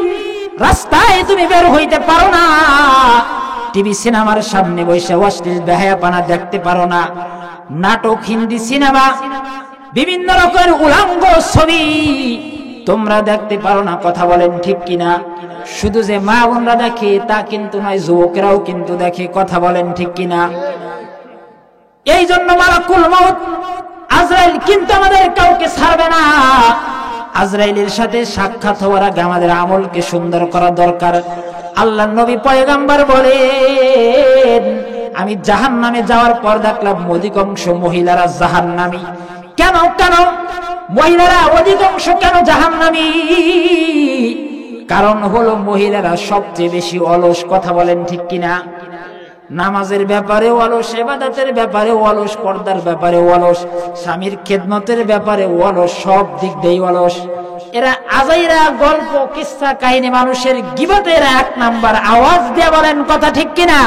রাস্তায় তুমি বের হইতে পারো না। টিভি সিনেমার সামনে বসে অশ্লীল বেহায়াপনা দেখতে পারো না। নাটক, হিন্দি সিনেমা, বিভিন্ন রকমের উলঙ্গ ছবি তোমরা দেখতে পারো না, কথা বলেন ঠিক কিনা? শুধু যে মা বোনরা দেখে তা কিন্তু নয়, যুবকেরাও কিন্তু দেখে, কথা বলেন ঠিক কিনা? এই জন্য মালাকুল মউত আজরাইল কিন্তু আমাদের কাউকে ছাড়বে না। আজরাইলের সাথে সাক্ষাৎ হওয়ার আগে আমাদের আমলকে সুন্দর করা দরকার। আল্লাহর নবী পয়গম্বর বলেন, আমি জাহান্নামে যাওয়ার পর দেখলাম অধিকাংশ মহিলারা জাহান্নামী। কেন কেন মহিলারা অধিকাংশ কেন জাহান্নামী? কারণ হলো মহিলারা সবচেয়ে বেশি অলস, কথা বলেন ঠিক কিনা? নামাজের ব্যাপারে অলস, ইবাদতের ব্যাপারে অলস, পর্দার ব্যাপারে অলস, স্বামীর খেদমতের ব্যাপারে অলস, সব দিক দিয়ে অলস। এরা আজাইরা গল্প, কিসসা, কাহিনী, মানুষের গীবতে এরা এক নাম্বার। আওয়াজ দিয়ে বলেন কথা ঠিক কিনা?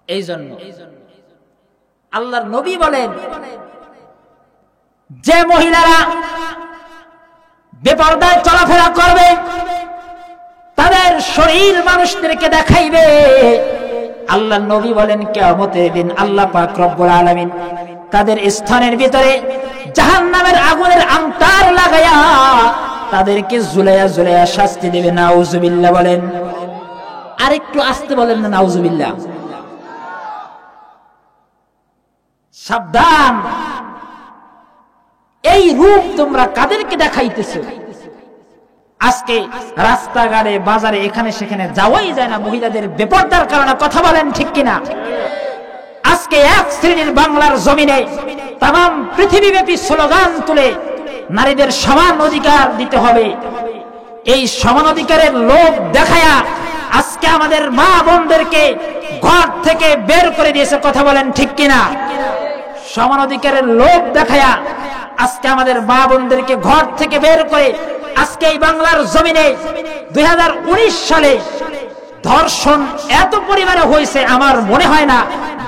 এই জন্য আল্লাহর নবী বলেন, যে মহিলারা বেপরদায় চলাফেরা করবে, তাদের শরীর মানুষদেরকে দেখাইবে। আল্লাহর নবী বলেন, কিয়ামতের দিন আল্লাহ পাক রব্বুল আলামিন তাদের স্থানের ভিতরে জাহান্নামের আগুনের আংটার লাগায়া তাদেরকে ঝুলাইয়া ঝুলাইয়া শাস্তি দেবে। নাউজুবিল্লাহ বলেন। আরেকটু আস্তে বলেন না, নাউজুবিল্লাহ। সাবধান, এই রূপ তোমরা কাদেরকে দেখাইতেছো? আজকে রাস্তাঘাটে, বাজারে, এখানে সেখানে যাওয়াই যায় না মহিলাদের বেপরদার কারণে, কথা বলেন ঠিক কিনা? আজকে এক শ্রেণীর বাংলার জমিনে তাম পৃথিবীব্যাপী স্লোগান তুলে নারীদের সমান অধিকার দিতে হবে। এই সমান অধিকারের লোভ দেখায়া আজকে আমাদের মা বোনদেরকে ঘর থেকে বের করে দিয়েছে, কথা বলেন ঠিক কিনা? সমান অধিকারের লোভ দেখায়া আজকে আমাদের মা বোনদেরকে ঘর থেকে বের করে আজকে এই বাংলার জমিনে 2019 সালে ধর্ষণ এত পরিমাণে হয়েছে, আমার মনে হয় না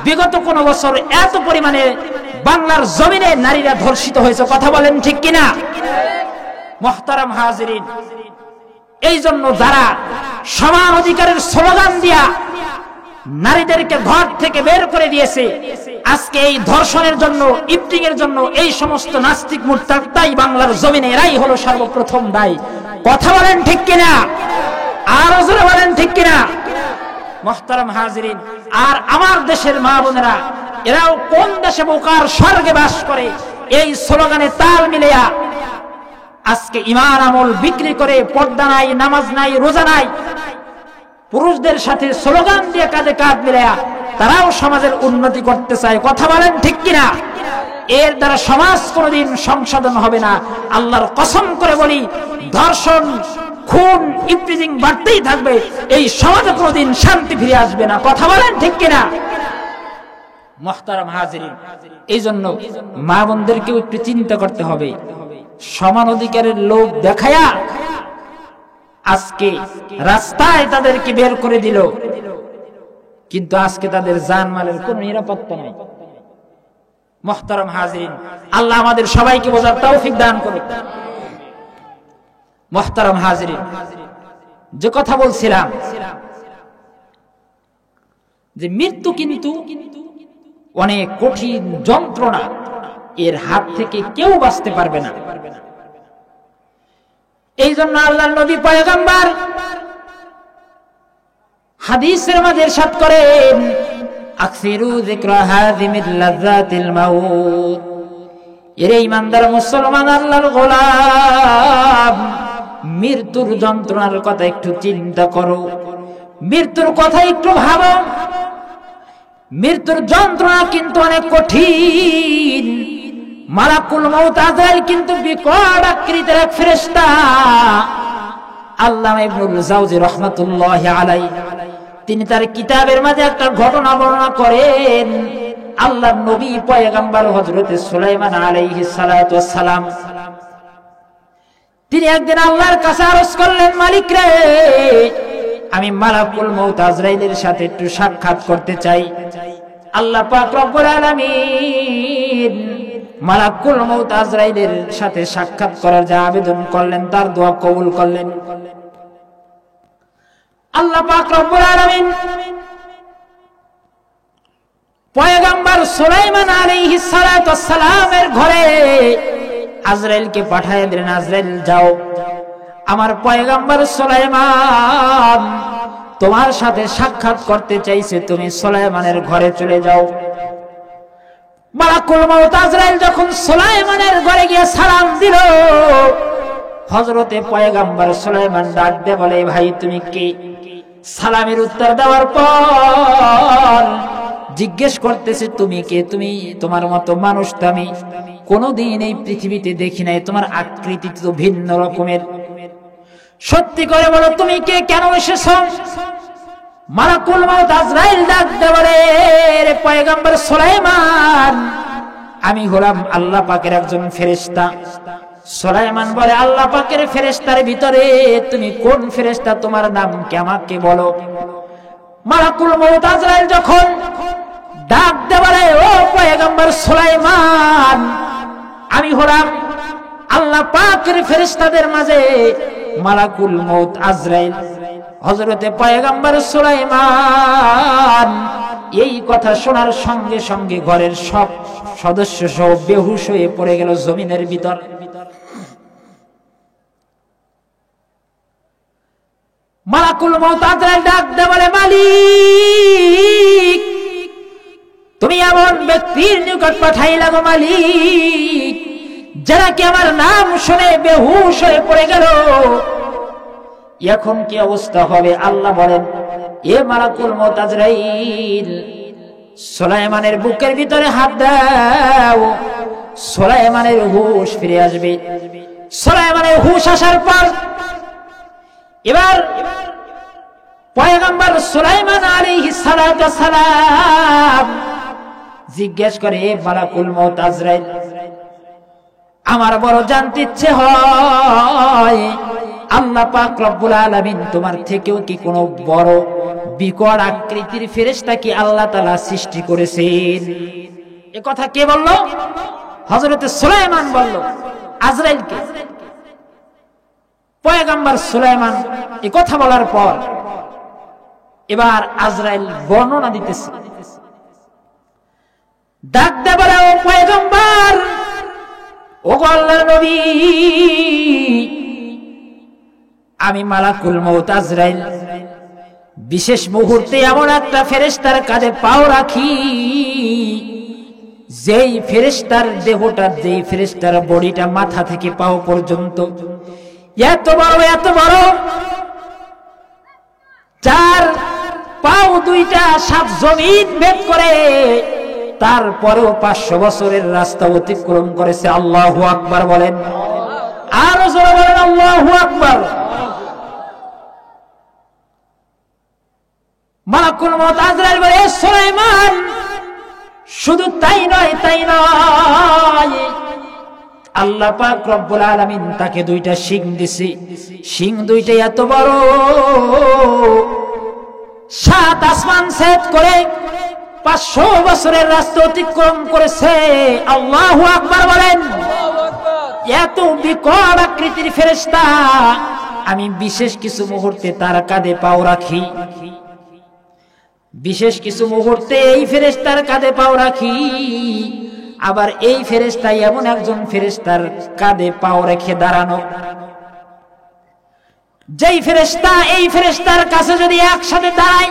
বিগত কোন বছর এত পরিমাণে বাংলার জমিনে নারীরা ধর্ষিত হয়েছে, কথা বলেন ঠিক কিনা? মুহতারাম হাজিরিন, এই জন্য যারা সমান অধিকারের স্লোগান দিয়া নারীদেরকে ঘর থেকে বের করে দিয়েছে, আজকে এই ধর্ষণের জন্য, ইফটিং এর জন্য এই সমস্ত নাস্তিক মুরতাদ বাংলার জমিনে এরাই হলো সর্বপ্রথম দায়ী, কথা বলেন ঠিক কিনা? আর জোরে বলেন ঠিক কিনা? মুহতারাম হাজিরিন, আর আমার দেশের মা বোনেরা এরাও কোন দেশে বোকার স্বর্গে বাস করে, এই স্লোগানে তাল মিলিয়া আজকে ঈমান আমল বিক্রি করে পর্দা নাই, নামাজ নাই, রোজা নাই, পুরুষদের সাথে স্লোগান দিয়ে কাঁধে কাঁধ মিলায়া তারাও সমাজের উন্নতি করতে চায়, কথা বলেন ঠিক কিনা? এর দ্বারা সমাজ কোনোদিন সংশোধন হবে না। আল্লাহর কসম করে বলি, ধর্ষণ, খুন, ইফটিজিং বাড়তেই থাকবে, এই সমাজে কোনোদিন শান্তি ফিরে আসবে না, কথা বলেন ঠিক কিনা? মুহতারাম হাজিরিন, এই জন্য মা বোনদেরকেও একটু চিন্তা করতে হবে। সমান অধিকারের লোভ দেখায়া আজকে রাস্তায় তাদেরকে বের করে দিল, কিন্তু আজকে তাদের জানমালের কোন নিরাপত্তা নাই। মুহতারাম হাজিরিন, আল্লাহ আমাদের সবাইকে বোঝার তৌফিক দান করুন। মুহতারাম হাজিরিন, যে কথা বলছিলাম, যে মৃত্যু কিন্তু অনেক কঠিন যন্ত্রণা, এর হাত থেকে কেউ বাঁচতে পারবে না। এই জন্য আল্লাহর নবী পয়গম্বর হাদিসের মাঝে ইরশাদ করেন, আকসিরু যিকরা হাযিমিল লাযাতিল মাউত। এর ঈমানদার মুসলমান আল্লাহর গোলাম, মৃত্যুর যন্ত্রণার কথা একটু চিন্তা করো, মৃত্যুর কথা একটু ভাবো। মৃত্যুর যন্ত্রণা কিন্তু অনেক কঠিন। মালাকুল মউত আজরাইল কিন্তু বিকট আকৃতির এক ফেরেশতা। আল্লামা ইবনুল জাওজি রাহমাতুল্লাহি আলাইহি তিনি তার কিতাবের মাঝে একটা ঘটনা বর্ণনা করেন। আল্লাহর নবী পয়গম্বর হযরত সুলাইমান আলাইহিস সালাতু ওয়াস সালাম তিনি একদিন আল্লাহর কাছে আরজ করলেন, মালিক রে, আমি মালাকুল মউত আজরাইলের সাথে একটু সাক্ষাৎ করতে চাই। আল্লাহ পাক রব্বুল আলামিন মালাকুল মউত আজরাইলের সাথে সাক্ষাৎ করার যে আবেদন করলেন, তার দোয়া কবুল করলেন। আল্লাহ পাক রব্বুল আলামিন পয়গম্বর সুলাইমান আলাইহিস সালাতু ওয়াস সালামের ঘরে আজরাইলকে পাঠিয়ে দিলেন, আজরাইল যাও, আমার পয়গম্বর সুলাইমান তোমার সাথে সাক্ষাৎ করতে চাইছে, তুমি সুলাইমানের ঘরে চলে যাও। মালাকুল মউত আজরাইল যখন সুলাইমানের ঘরে গিয়ে সালাম দিল, হযরতে পয়গম্বর সুলাইমান ডাক দিয়ে বলে, ভাই তুমি কে? সালামের উত্তর দেওয়ার পর জিজ্ঞেস করতেছে, তুমি কে? তুমি তোমার মতো মানুষ তো আমি কোনোদিন এই পৃথিবীতে দেখি নাই, তোমার আকৃতি তো ভিন্ন রকমের, সত্যি করে বলো তুমি কে, কেন এসেছো? মালাকুল মউত আজরাইল ডাক দিয়ে বলে, রে পয়গম্বর সুলাইমান, আমি হলাম আল্লাহ পাকের একজন ফেরেশতা। সুলাইমান বলে, আল্লাহ পাকের ফেরেশতার ভিতরে তুমি কোন ফেরেশতা? তোমার নাম কি আমাকে বলো। মালাকুল মউত আজরাইল যখন ডাক দিয়ে বলে, ও পয়গম্বর সুলাইমান, আমি হলাম আল্লাহ পাকের ফেরেশতাদের মাঝে মালাকুল মউত আজরাইল। হযরতে পয়গম্বর সুলাইমান এই কথা শোনার সঙ্গে সঙ্গে ঘরের সব সদস্য সহ বেহুশ হয়ে পড়ে গেল জমিনের ভিতর। মালাকুল মউত আজরাইল ডাক দিয়ে বলে, মালিক, তুমি এমন ব্যক্তির নিকট পাঠাইলা গো মালিক, যারা কি আমার নাম শুনে বেহুশ হয়ে পড়ে গেল, এখন কি অবস্থা হবে? আল্লাহ বলেন, এ মালাকুল মউত আজরাইল, সুলাইমানের বুকের ভিতরে হাত দাও, সুলাইমানের হুঁশ ফিরে আসবে। সুলাইমানের হুঁশ আসার পর এবার পয়গম্বর সুলাইমান আলাইহিস সালাতু ওয়াস সালাম জিজ্ঞেস করে, এ মালাকুল মউত আজরাইল, আমার বড় জানতে ইচ্ছে হয়, আল্লাহ পাক রব্বুল আলামিন তোমার থেকেও কি কোনো বড় বিকট আকৃতির ফেরেশতা কি আল্লাহ তাআলা সৃষ্টি করেছেন? এ কথা কে বলল? হযরতে সুলাইমান বলল আজরাইলকে। পয়গম্বর সুলাইমান এই কথা বলার পর এবার আজরাইল বর্ণনা দিতেছে, ডাক দিয়ে বলে, ও পয়গম্বর, ও আল্লাহর নবী, আমি মালাকুল মউত আজরাইল বিশেষ মুহূর্তে এমন একটা ফেরেশতার কাঁধে পাও রাখি, যেই ফেরেশতার দেহটা, যেই ফেরেশতার বডিটা মাথা থেকে পাও পর্যন্ত এত বড়, চার পাও দুইটা সাত জমিন ভেদ করে, তারপরেও 500 বছরের রাস্তা অতিক্রম করেছে। আল্লাহু আকবার বলেন, আরো জোরে বলেন আল্লাহু আকবার। মালাকুল মউত আজরাইল বলে, সুলাইমান, শুধু তাই নয়, আল্লাহ পাক রব্বুল আলামিন তাকে দুইটা শিং দিছে, শিং দুইটা এত বড়, 7 আসমান ছেদ করে 500 বছরের রাস্তা অতিক্রম করেছে। আল্লাহু আকবার বলেন। এত বিকট আকৃতির ফেরেশতা, আমি বিশেষ কিছু মুহূর্তে তার কাঁধে পাও রাখি। বিশেষ কিছু মুহূর্তে এই ফেরেশতার কাঁধে পাও রাখি, আবার এই ফেরেশতা এমন একজন ফেরেশতার কাঁধে পাও রেখে দাঁড়ানো, যেই ফেরেশতা এই ফেরেশতার কাছে যদি একসাথে দাঁড়ায়,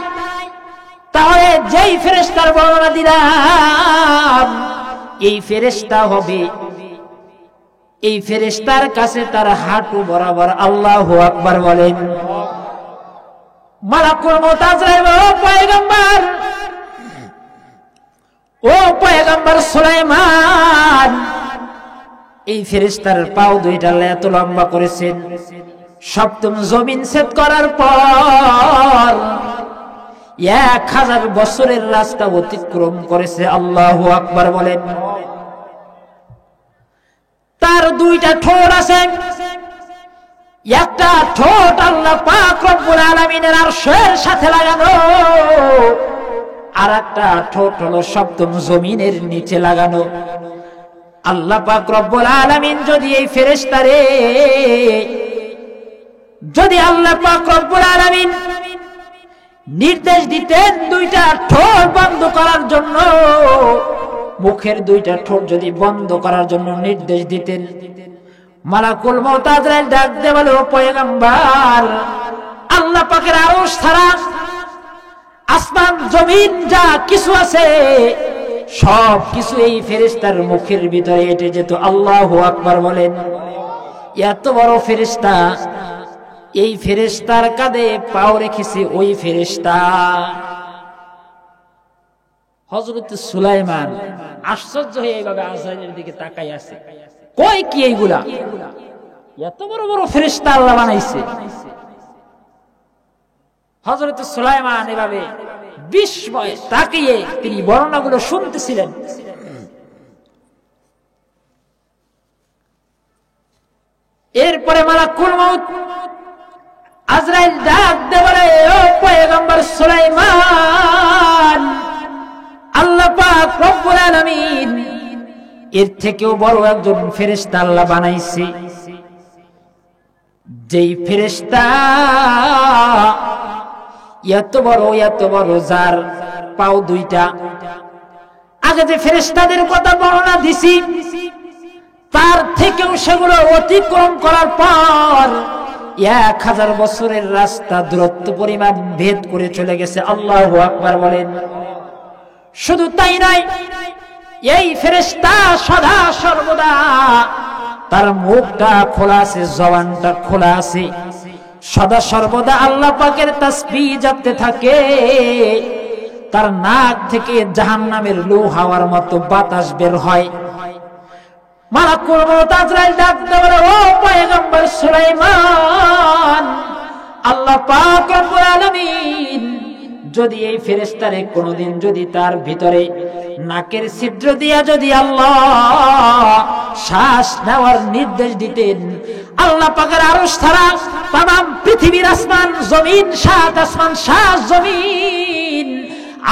তাহলে যেই ফেরেশতার বর্ণনা দিলাম এই ফেরেশতা হবে, এই ফেরেশতার কাছে তার হাঁটু বরাবর। আল্লাহু আকবার বলেন। মালাকুল মউত আজরাইল, ও পয়গম্বর, ও পয়গম্বর সুলাইমান, এই ফেরেশতার পাও দুইটা এত লম্বা করেছেন, সপ্তম জমিন ছেদ করার পর 1000 বছরের রাস্তা অতিক্রম করেছে। আল্লাহু আকবার বলেন। তার দুইটা ঠোঁট আছে, একটা ঠোঁট আল্লাহ পাক রব্বুল আলামিনের আরশের সাথে লাগানো, আর একটা ঠোঁট হলো সপ্তম জমিনের নিচে লাগানো। আল্লাহ পাক রব্বুল আলামিন যদি এই ফেরেশতারে, যদি আল্লাহ পাক রব্বুল আলামিন নির্দেশ দিতেন দুইটা ঠোঁট বন্ধ করার জন্য, মুখের দুইটা ঠোঁট যদি বন্ধ করার জন্য নির্দেশ দিতেন, মালাকুল মউত আজরাইল ডাক দিয়ে বলে, ও পয়গম্বর, আল্লাহ পাকের আরশ ছাড়া আসমান জমিন যা কিছু আছে সব কিছু এই ফেরেশতার মুখের ভিতরে এঁটে যেত। আল্লাহু আকবার বলেন। এত বড় ফেরেশতা, এই ফেরেশতার কাঁধে পাও রেখেছে ওই ফেরেশতা। হযরত সুলাইমান আশ্চর্য হয়ে এইভাবে আজরাইলের দিকে তাকাই আছে, কই কি এইগুলা, এত বড় বড় ফেরেশতা আল্লাহ বানাইছে। হযরত সুলাইমান এভাবে বিস্ময়ে তাকিয়ে তিনি বর্ণনাগুলো শুনতেছিলেন। এরপরে মালাকুল মউত আজরাইল ডাক দিয়ে বলে, ও পয়গম্বর সুলাইমান, আল্লাহ পাক রব্বুল আলামিন এর থেকেও বড় একজন ফেরেশতা আল্লাহ বানাইছে, যেই ফেরেশতা এত বড় যার পাও দুইটা। আগে যে ফেরেশতাদের কথা বর্ণনা দিছি তার থেকেও সেগুলো অতিক্রম করার পর 1000 বছরের রাস্তা দূরত্ব পরিমাণ ভেদ করে চলে গেছে। আল্লাহু আকবার বলেন। শুধু তাই নয়, এই ফেরেশতা সদা সর্বদা তার মুখটা খোলা আছে, জবানটা খোলা আছে, সদা সর্বদা আল্লাহ পাকের তাসবিহ জপতে থাকে। তার নাক থেকে জাহান্নামের লু হাওয়ার মতো বাতাস বের হয়। মালাকুল মউত আজরাইল ডাক দিয়ে বলে, ও পয়গম্বর সুলাইমান, আল্লাহ পাক রব্বুল আলামিন যদি এই ফেরেশতারে কোনদিন যদি তার ভিতরে নাকের ছিদ্র দিয়া যদি আল্লাহ শ্বাস নেওয়ার নির্দেশ দিতেন, আল্লাহ পাকের আরশ ছাড়া तमाम পৃথিবীর আসমান জমিন, 7 আসমান 7 জমিন,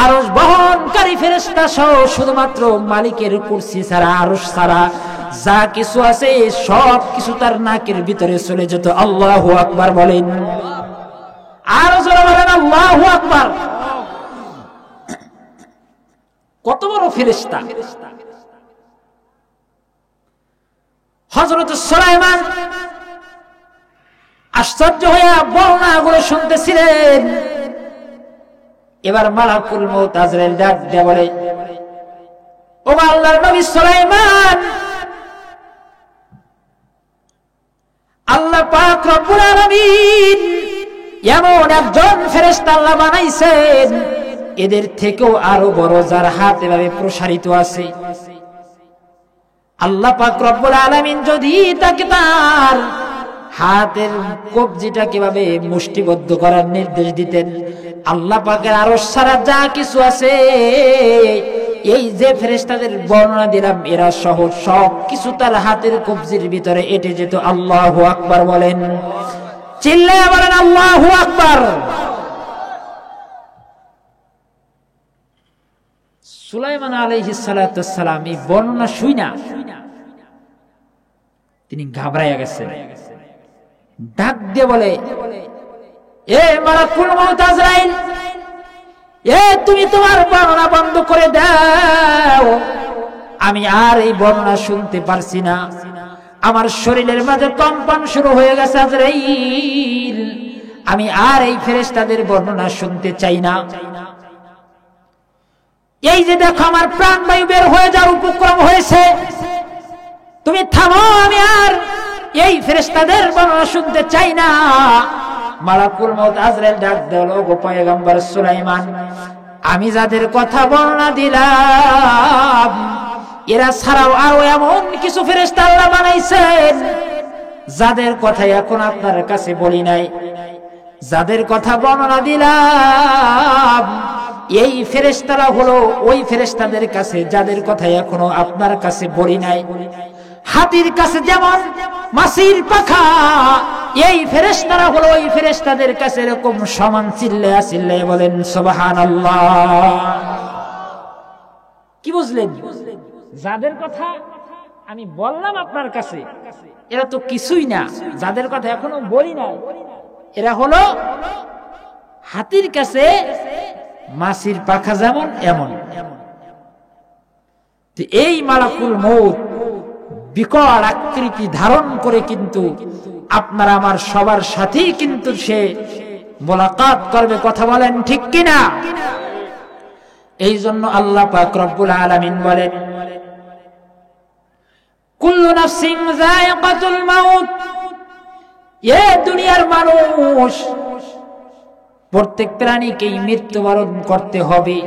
আরশ বহনকারী ফেরেশতা সহ শুধুমাত্র মালিকের কুরসি ছাড়া, আরশ ছাড়া যা কিছু আছে সব কিছু তার নাকের ভিতরে চলে যেত। আল্লাহু আকবার বলেন। আর জোরে বলেন আল্লাহু আকবার। কত বড় ফেরেশতা! হযরত সুলাইমান আশ্চর্য হয়ে বর্ণনাগুলো শুনতেছিলেন। এবার মালাকুল মউত আজরাইল ডাক দিয়ে বলে, ও আল্লাহর নবী সুলাইমান, আল্লাহ পাক রব্বুল আলামিন এমন একজন ফেরেশতা আল্লাহ বানাইছেন, এদের থেকেও আরো বড়, যার হাত এভাবে প্রসারিত আছে। আল্লাহ পাক রব্বুল আলামিন যদি তাকে তার হাতের কবজিটা কিভাবে মুষ্টিবদ্ধ করার নির্দেশ দিতেন, আল্লাহ পাকের আরশ ছাড়া যা কিছু আছে এই যে ফেরেশতাদের বর্ণনা দিলাম এরা সহ সব কিছু তার হাতের কবজির ভিতরে এঁটে যেত। আল্লাহু আকবার বলেন। চিল্লায়া বলেন আল্লাহু আকবার। সুলাইমান আলাইহিস সালাতু ওয়াস সালাম এই বর্ণনা শুইনা তিনি ঘাবড়াইয়া গেছেন। ডাক দিয়ে বলে, এ মালাকুল মউত আজরাইল, তুমি তোমার বর্ণনা বন্ধ করে দাও, আমি আর এই বর্ণনা শুনতে পারছি না, আমার শরীরের মাঝে কম্পন শুরু হয়ে গেছে আজরাইল, আমি আর এই ফেরেশতাদের বর্ণনা শুনতে চাই না। এই যে দেখো আমার প্রাণবায়ু বের হয়ে যাওয়ার উপক্রম হয়েছে, তুমি থামো, আমি আর এই ফেরেশতাদের বর্ণনা শুনতে চাই না। মালাকুল মউত আজরাইল ডাক দিল, গো পয়গম্বর সুলাইমান, আমি যাদের কথা বর্ণনা দিলাম এরা ছাড়াও আরো এমন কিছু ফেরেশতা আল্লাহ বানাইছেন যাদের কথা এখন আপনার কাছে বলি নাই। যাদের কথা বর্ণনা দিলাম এই ফেরেশতারা হলো ওই ফেরেশতাদের কাছে যাদের কথা এখনো আপনার কাছে বলি নাই। হাতির কাছে যেমন মাছির পাখা, এই ফেরেশতারা হলো ওই ফেরেশতাদের কাছে এরকম সমান। চিল্লায়া চিল্লায়া বলেন সুবহানাল্লাহ। কি বুঝলেন? যাদের কথা আমি বললাম আপনার কাছে এরা তো কিছুই না, যাদের কথা এখনো বলি না এরা হলো হাতির কাছে মাছির পাখা যেমন এমন। এই মালাকুল মউত বিকট আকৃতি ধারণ করে কিন্তু আপনার আমার সবার সাথেই কিন্তু সে মোলাকাত করবে। কথা বলেন ঠিক কিনা? এই জন্য আল্লাহ পাক রব্বুল আলামিন বলেন, কুল্লু নাফসিন যায়িকাতুল মাউত, এ দুনিয়ার মানুষ প্রত্যেক প্রাণীকেই মৃত্যুবরণ করতে হবে।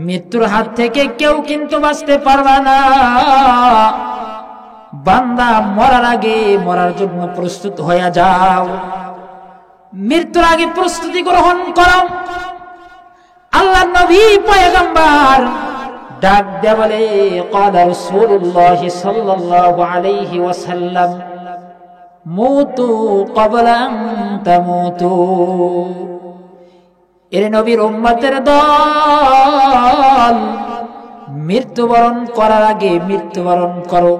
মৃত্যুর হাত থেকে কেউ কিন্তু বাঁচতে পারবে না। বান্দা মরার আগে মরার জন্য প্রস্তুত হয়ে যাও, মৃত্যুর আগে প্রস্তুতি গ্রহণ করো। আল্লাহর নবী পয়গম্বর ডাক দিয়ে বলে, ক্বালা রাসূলুল্লাহ সাল্লাল্লাহু আলাইহি ওয়াসাল্লাম, মুতু ক্বাবলা আন তামুতু। এর নবীর উম্মতের দল, মৃত্যুবরণ করার আগে মৃত্যুবরণ করো।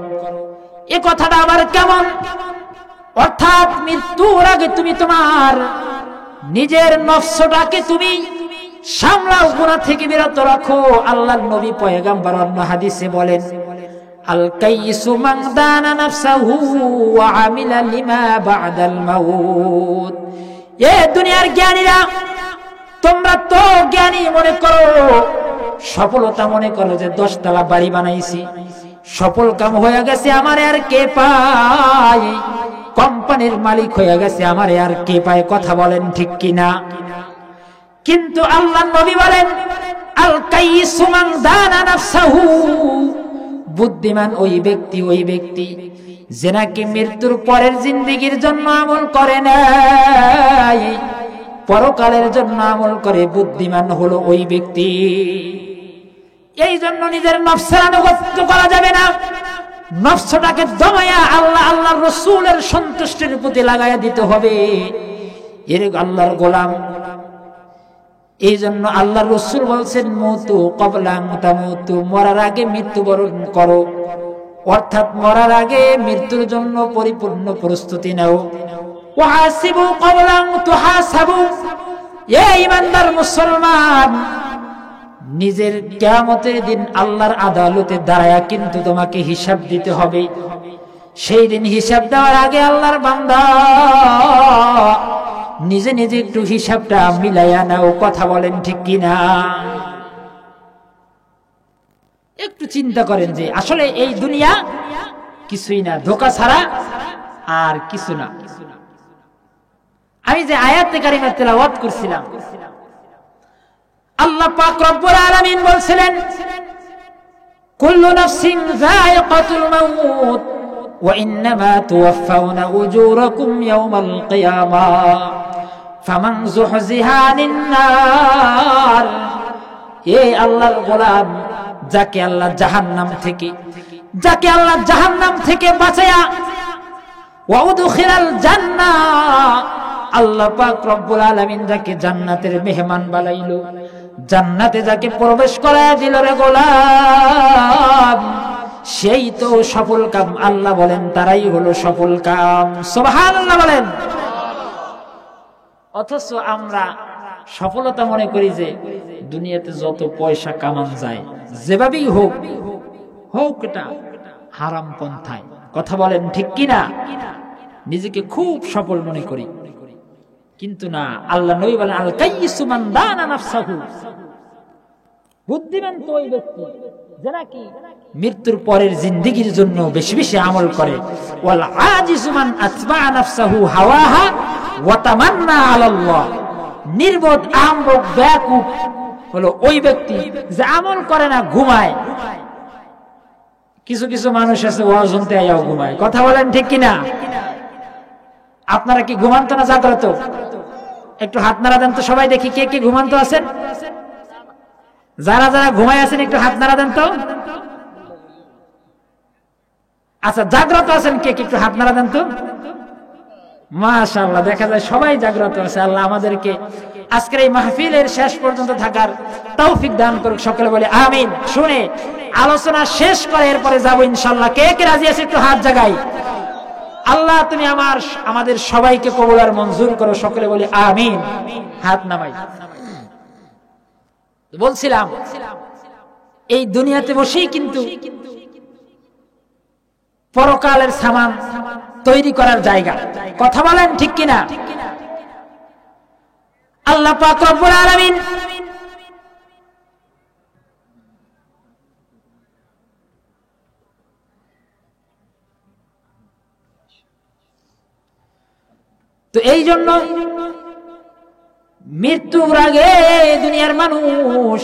এ কথাটা আবার কেমন? অর্থাৎ মৃত্যুর আগে তুমি তোমার নিজের নফসটাকে তুমি সামলাও, গুনাহ থেকে বিরত রাখো। আল্লাহর নবী পয়গম্বর অন্য হাদিসে বলেন, আল কাইসু মান দানা নাফসাহু ওয়া আমিলা লিমা বা'দাল মাউত। এ দুনিয়ার জ্ঞানীরা, তোমরা তো জ্ঞানী মনে করো, সফলতা মনে করো যে 10 তলা বাড়ি বানাইছি, সফল কাম হয়ে গেছে, আমার আর কে পায়? কোম্পানির মালিক হয়ে গেছে, আমার আর কে পায়? কথা বলেন ঠিক কিনা? কিন্তু আল্লাহর নবী বলেন, আল কাইসু মান দানা নাফসাহু, বুদ্ধিমান ওই ব্যক্তি যে নাকি মৃত্যুর পরের জিন্দেগির জন্য আমল করে নাই, পরকালের জন্য আমল করে, বুদ্ধিমান হলো ওই ব্যক্তি। এই জন্য নিজের নফসের আনুগত্য করা যাবে না, নফসটাকে দমায়া আল্লাহর রাসূলের সন্তুষ্টির প্রতি লাগাইয়া দিতে হবে। এর আল্লাহর গোলাম। এই জন্য আল্লাহর রাসূল বলছেন, মুতু ক্বাবলা আন তামুতু, মরার আগে মৃত্যুবরণ করো। অর্থাৎ মরার আগে মৃত্যুর জন্য পরিপূর্ণ প্রস্তুতি নাও। ওয়াহাসিবু ক্বাবলা আন তুহাসাবু, এ ঈমানদার মুসলমান, নিজের কিয়ামতের দিন আল্লাহর আদালতে দাঁড়ায়া কিন্তু তোমাকে হিসাব দিতে হবে। সেই দিন হিসাব দেওয়ার আগে আল্লাহর বান্দা নিজে নিজে একটু হিসাবটা মিলাইয়া নাও। কথা বলেন ঠিক কিনা? একটু চিন্তা করেন যে আসলে এই দুনিয়া কিছুই না, ধোঁকা ছাড়া আর কিছু না। আমি যে আয়াতে কারিমা তেলাওয়াত করছিলাম, আল্লাহ পাক রব্বুল আলামিন বলছিলেন, কুল্লু নাফসিন যায়িকাতুল মাউত ওয়া ইন্নামা তুওয়াফাউনা উজুরাকুম ইয়াওমাল কিয়ামাহ ফামান যুহজিহা আনিন নার। এ আল্লাহর গোলাম, যাকে আল্লাহ জাহান্নাম থেকে বাঁচায়া ওয়া উদখিলাল জান্নাহ, আল্লাহ পাক রব্বুল আলামিন যাকে জান্নাতের মেহমান বানাইলো, জান্নাতে যাকে প্রবেশ করায় দিল রে গোলাম, সেই তো সফল কাম। আল্লাহ বলেন তারাই হলো সফল কাম। সুবহানাল্লাহ বলেন। অথচ আমরা সফলতা মনে করি যে দুনিয়াতে যত পয়সা কামান যায় যেভাবেই হোক হোক এটা হারাম পন্থায়। কথা বলেন ঠিক কিনা? নিজেকে খুব সফল মনে করি, কিন্তু না, আল্লাহ নবী বলেন আল কাইয়িসু মান দানা নাফসাহু, বুদ্ধিমান তো ওই ব্যক্তি যে নাকি মৃত্যুর পরের জিন্দেগির জন্য বেশি বেশি আমল করে। ওয়াল আজিজু মান আতবা নাফসাহু হাওয়াহা ওয়া তামান্না আলাল্লাহ, নির্বোধ আহম্মক বেয়াকুফ হলো ওই ব্যক্তি যে আমল করে না, ঘুমায়। কিছু কিছু মানুষ আছে ওয়াজ শুনতে আইয়াও ঘুমায়। কথা বলেন ঠিক কিনা? আপনারা কি ঘুমান্ত না জাগ্রত? একটু হাত নাড়া দেন তো সবাই, দেখি কে কে ঘুমান্ত আছেন। যারা যারা ঘুমায় আছেন একটু হাত নাড়া দেন তো। আচ্ছা, জাগ্রত আছেন কে কে? একটু হাত নাড়া দেন তো। মাশাআল্লাহ, দেখা যায় সবাই জাগ্রত আছে। আল্লাহ আমাদেরকে আজকের এই মাহফিলের শেষ পর্যন্ত থাকার তৌফিক দান করুক, সকলে বলে আমিন। শুনে আলোচনা শেষ করে এরপরে যাবো ইনশাআল্লাহ। কে কে রাজি আছে একটু হাত জাগাই। আল্লাহ তুমি আমাদের সবাইকে কবুল আর মঞ্জুর করো, সকলে বলে আমিন। হাত নামাই। বলছিলাম এই দুনিয়াতে বসেই কিন্তু পরকালের সামান তৈরি করার জায়গা। কথা বলেন ঠিক কিনা? আল্লাহ পাক রব্বুল আলামিন তো এই জন্য মৃত্যুর আগে দুনিয়ার মানুষ,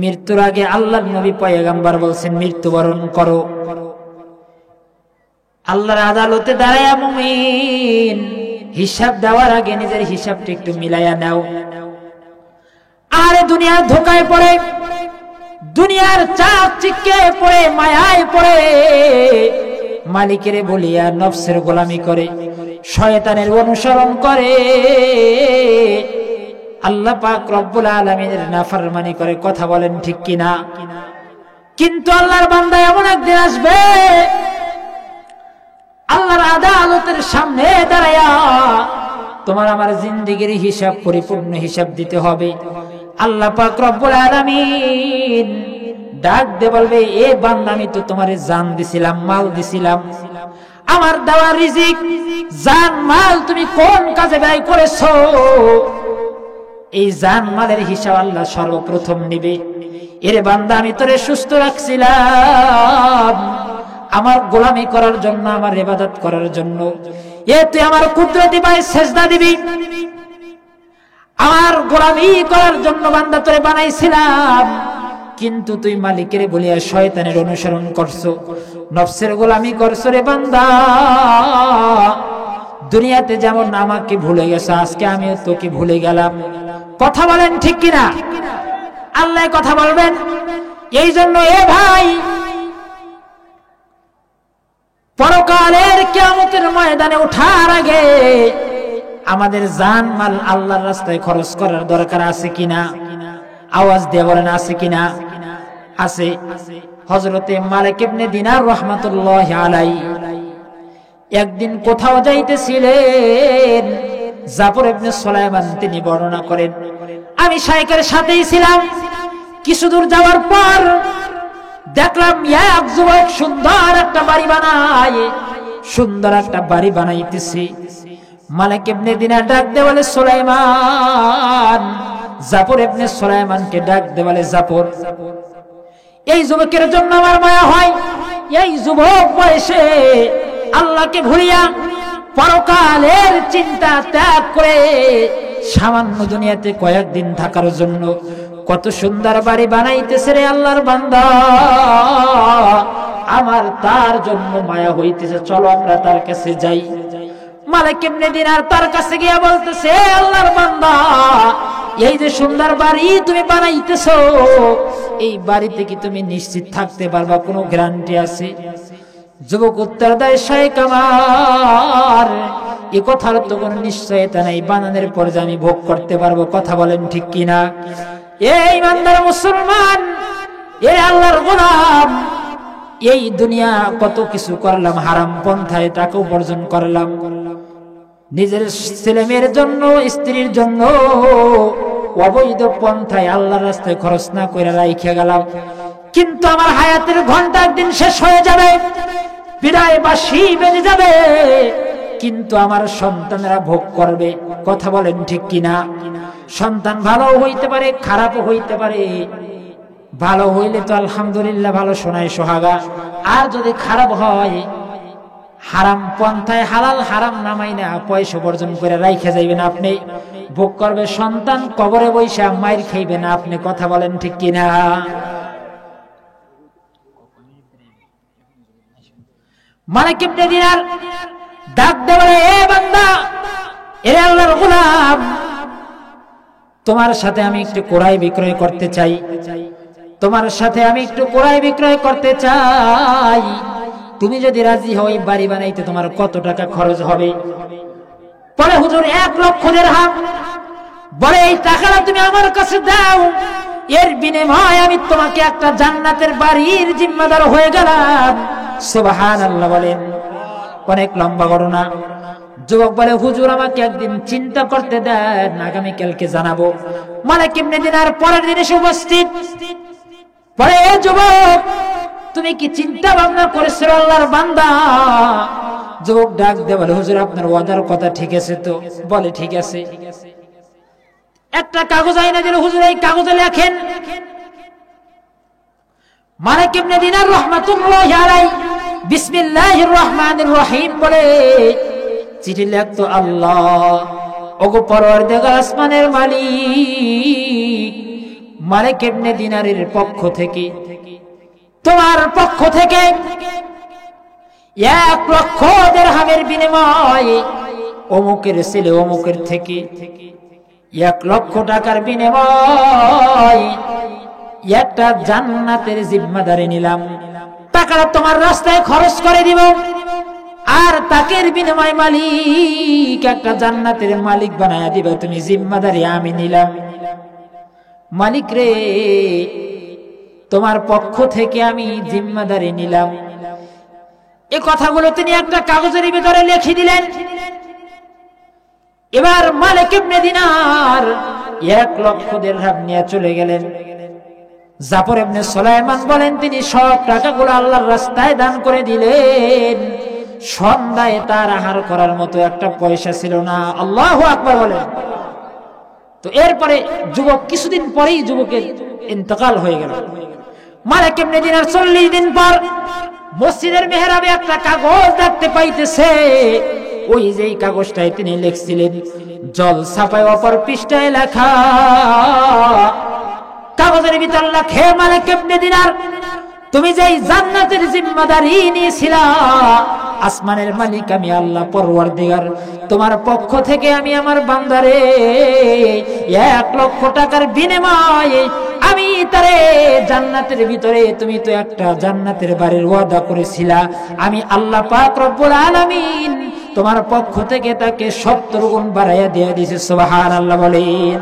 মৃত্যুর আগে আল্লাহর নবী পয়গম্বর বলছেন মৃত্যুবরণ করো, আল্লাহর আদালতে দাঁড়ায়া মুমিন হিসাব দেওয়ার আগে নিজের হিসাবটা একটু মিলাইয়া নাও। আর দুনিয়ার ধোকায় পড়ে, দুনিয়ার চাপ চিক্কে পড়ে, মায়ায় পড়ে, মালিকের বলিয়া নফসের গোলামি করে, শয়তানের অনুসরণ করে, আল্লাহ পাক রব্বুল আলামিনের নাফরমানি করে। কথা বলেন ঠিক কিনা? কিন্তু আল্লাহর বান্দা এমন একদিন আসবে আল্লাহর আদালতের সামনে দাঁড়ায়া তোমার আমার জিন্দেগির হিসাব, পরিপূর্ণ হিসাব দিতে হবে। আল্লাহ পাক রব্বুল আলামিন ডাক দে বলবে, এ বান্দা আমি তো তোমারে জান দিছিলাম, মাল দিছিলাম, আমার দেওয়া রিজিক জান মাল তুমি কোন কাজে ব্যয় করেছো? এই জান মালের হিসাব আল্লাহ সর্বপ্রথম নিবে। এরে বান্দা আমি তোরে সুস্থ রাখছিলাম আমার গোলামি করার জন্য, আমার ইবাদত করার জন্য। এ তুই আমার কুদরতি পায়ে সেজদা দিবি, আমার গোলামি করার জন্য বান্দা তোরে বানাইছিলাম, কিন্তু তুই মালিকের বলিয়া শয়তানের অনুসরণ করছো, নফসের গোলামি করছো। রে বান্দা, দুনিয়াতে যেমন আমাকে ভুলে গেছো, আজকে আমিও তোকে ভুলে গেলাম। কথা বলেন ঠিক কিনা? আল্লাহ কথা বলবেন। এই জন্য এ ভাই, পরকালের কিয়ামতের ময়দানে ওঠার আগে আমাদের জান মাল আল্লাহর রাস্তায় খরচ করার দরকার আছে কিনা? আওয়াজ দিয়ে বলেন আছে কিনা? আছে। হযরতে মালিক ইবনে দিনার রাহমাতুল্লাহি আলাইহি একদিন কোথাও যাইতেছিলেন, জাফর ইবনে সুলাইমান তিনি বর্ণনা করেন, আমি শাইখের সাথেই ছিলাম। কিছু দূর যাওয়ার পর দেখলাম এক যুবক সুন্দর একটা বাড়ি বানায়, সুন্দর একটা বাড়ি বানাইতেছে। মালিক ইবনে দিনার ডাক দে বলে, সুলাইমান। জাফর ইবনে সুলাইমানকে ডাক দে বলে, জাফর, এই যুবকের জন্য আমার মায়া হয়। এই যুবক বয়সে আল্লাহকে ভুলিয়া পরকালের চিন্তা ত্যাগ করে সামান্য দুনিয়াতে কয়েকদিন থাকার জন্য কত সুন্দর বাড়ি বানাইতেছে রে আল্লাহর বান্দা, আমার তার জন্য মায়া হইতেছে, চলো আমরা তার কাছে যাই। মালিক ইবনে দিনার তার কাছে গিয়া বলতেছে, আল্লাহর বান্দা, এই যে সুন্দর বাড়ি তুমি বানাইতেছো, এই বাড়িতে কি তুমি নিশ্চিত থাকতে পারবা? কোনো গ্যারান্টি আছে? যুবক উত্তর দেয়, শাইখ আমার, এ কথার তো কোনো নিশ্চয়তা নাই, বানানোর পর যে আমি ভোগ করতে পারবো। কথা বলেন ঠিক কিনা? এই ইমানদার মুসলমান, এই আল্লাহর গোলাম, এই দুনিয়া কত কিছু করলাম, হারাম পন্থায় টাকা উপার্জন করলাম, নিজের ছেলে মেয়ের জন্য, স্ত্রীর জন্য অবৈধ পন্থায় আল্লাহর রাস্তায় খরচ না করে রাইখা গেলাম, কিন্তু আমার হায়াতের ঘন্টা একদিন শেষ হয়ে যাবে, বিদায় বাঁশি বেজে যাবে, কিন্তু আমার সন্তানরা ভোগ করবে। কথা বলেন ঠিক কিনা? সন্তান ভালো হইতে পারে, খারাপও হইতে পারে। ভালো হইলে তো আলহামদুলিল্লাহ, ভালো শোনায় সোহাগা। আর যদি খারাপ হয়, হারাম পন্থায় হালাল হারাম নামাই না পয়সা উপার্জন করে রাইখা যাইবেন, আপনি ভোগ করবে সন্তান, কবরে বৈশা মাইর খাইবে না আপনি। কথা বলেন ঠিক কিনা? মালিক ইবনে দিনার ডাক দিয়ে বলে, এ বান্দা, এ আল্লাহর গোলাম, তোমার সাথে আমি একটু ক্রয় বিক্রয় করতে চাই, তোমার সাথে আমি একটু ক্রয় বিক্রয় করতে চাই। তুমি যদি রাজি হও, এই বাড়ি বানাইতে তোমার কত টাকা খরচ হবে? বলে, হুজুর 1 লক্ষ দিরহাম। বলে, এই টাকাটা তুমি আমার কাছে দাও, এর বিনিময়ে আমি তোমাকে একটা জান্নাতের বাড়ির জিম্মাদার হয়ে গেলাম। সুবহানাল্লাহ বলেন। অনেক লম্বা ঘটনা। যুবক বলে, হুজুর আমাকে একদিন চিন্তা করতে দেন, আগামীকালকে জানাবো। মালিক ইবনে দিনার পরের দিন এসে উপস্থিত। বলে, এ যুবক, তুমি কি চিন্তা ভাবনা করেছো আল্লাহর বান্দা? যুবক ডাক দিয়ে বলে, হুজুর আপনার ওয়াদার কথা ঠিক আছে তো? বলে, ঠিক আছে। একটা কাগজ আইনা দিল, হুজুর এই কাগজে লেখেন, মালিক ইবনে দিনার রাহমাতুল্লাহি আলাইহি বিসমিল্লাহির রহমানির রহিম বলে চিঠি লিখতো, আল্লাহ ওগো পরওয়ারদিগার আসমানের মালিক, মালিক ইবনে দিনারের পক্ষ থেকে, তোমার পক্ষ থেকে 1 লক্ষ দিরহামের বিনিময়ে অমুকের ছেলে অমুকের থেকে 1 লক্ষ টাকার বিনিময়ে একটা জান্নাতের জিম্মাদারি নিলাম। টাকাটা তোমার রাস্তায় খরচ করে দিব, আর তাকের বিনিময় মালিক একটা জান্নাতের মালিক বানায়া দিবে। তুমি জিম্মাদারি আমি নিলাম। মালিক রে, তোমার পক্ষ থেকে আমি জিম্মাদারি নিলাম। এই কথাগুলো তিনি একটা কাগজের ভিতরে লিখে দিলেন। এবার মালিক ইবনে দিনার 1 লক্ষ দিরহাম নিয়ে চলে গেলেন। জাফর ইবনে সুলাইমান বলেন, তিনি সব টাকাগুলো আল্লাহর রাস্তায় দান করে দিলেন। সন্ধ্যায় তার আহার করার মতো একটা পয়সা ছিল না। আল্লাহু আকবার বলেন। তো এরপরে যুবক, কিছুদিন পরেই যুবকের ইন্তেকাল হয়ে গেল। মালিক ইবনে দিনার 40 দিন পর মসজিদের মেহরাবে একটা কাগজ দেখতে পাইতেছে। ওই যে কাগজটায় তিনি লিখছিলেন, জল ছাপায় অপর পৃষ্ঠায় লেখা, কাগজের ভিতর লেখে, মালিক ইবনে দিনার, তুমি যেই জান্নাতের জিম্মাদারি নিয়েছিলা, আসমানের মালিক আমি আল্লাহ পরওয়ারদিগার, তোমার পক্ষ থেকে আমি আমার বান্দারে 1 লক্ষ টাকার বিনিময়ে আমি তারে জান্নাতের ভিতরে, তুমি তো একটা জান্নাতের বাড়ির ওয়াদা করেছিলা, আমি আল্লাহ পাক রব্বুল আলামিন তোমার পক্ষ থেকে তাকে 70 গুণ বাড়াইয়া দিয়ে দিয়েছে। সুবহানাল্লাহ বলেন।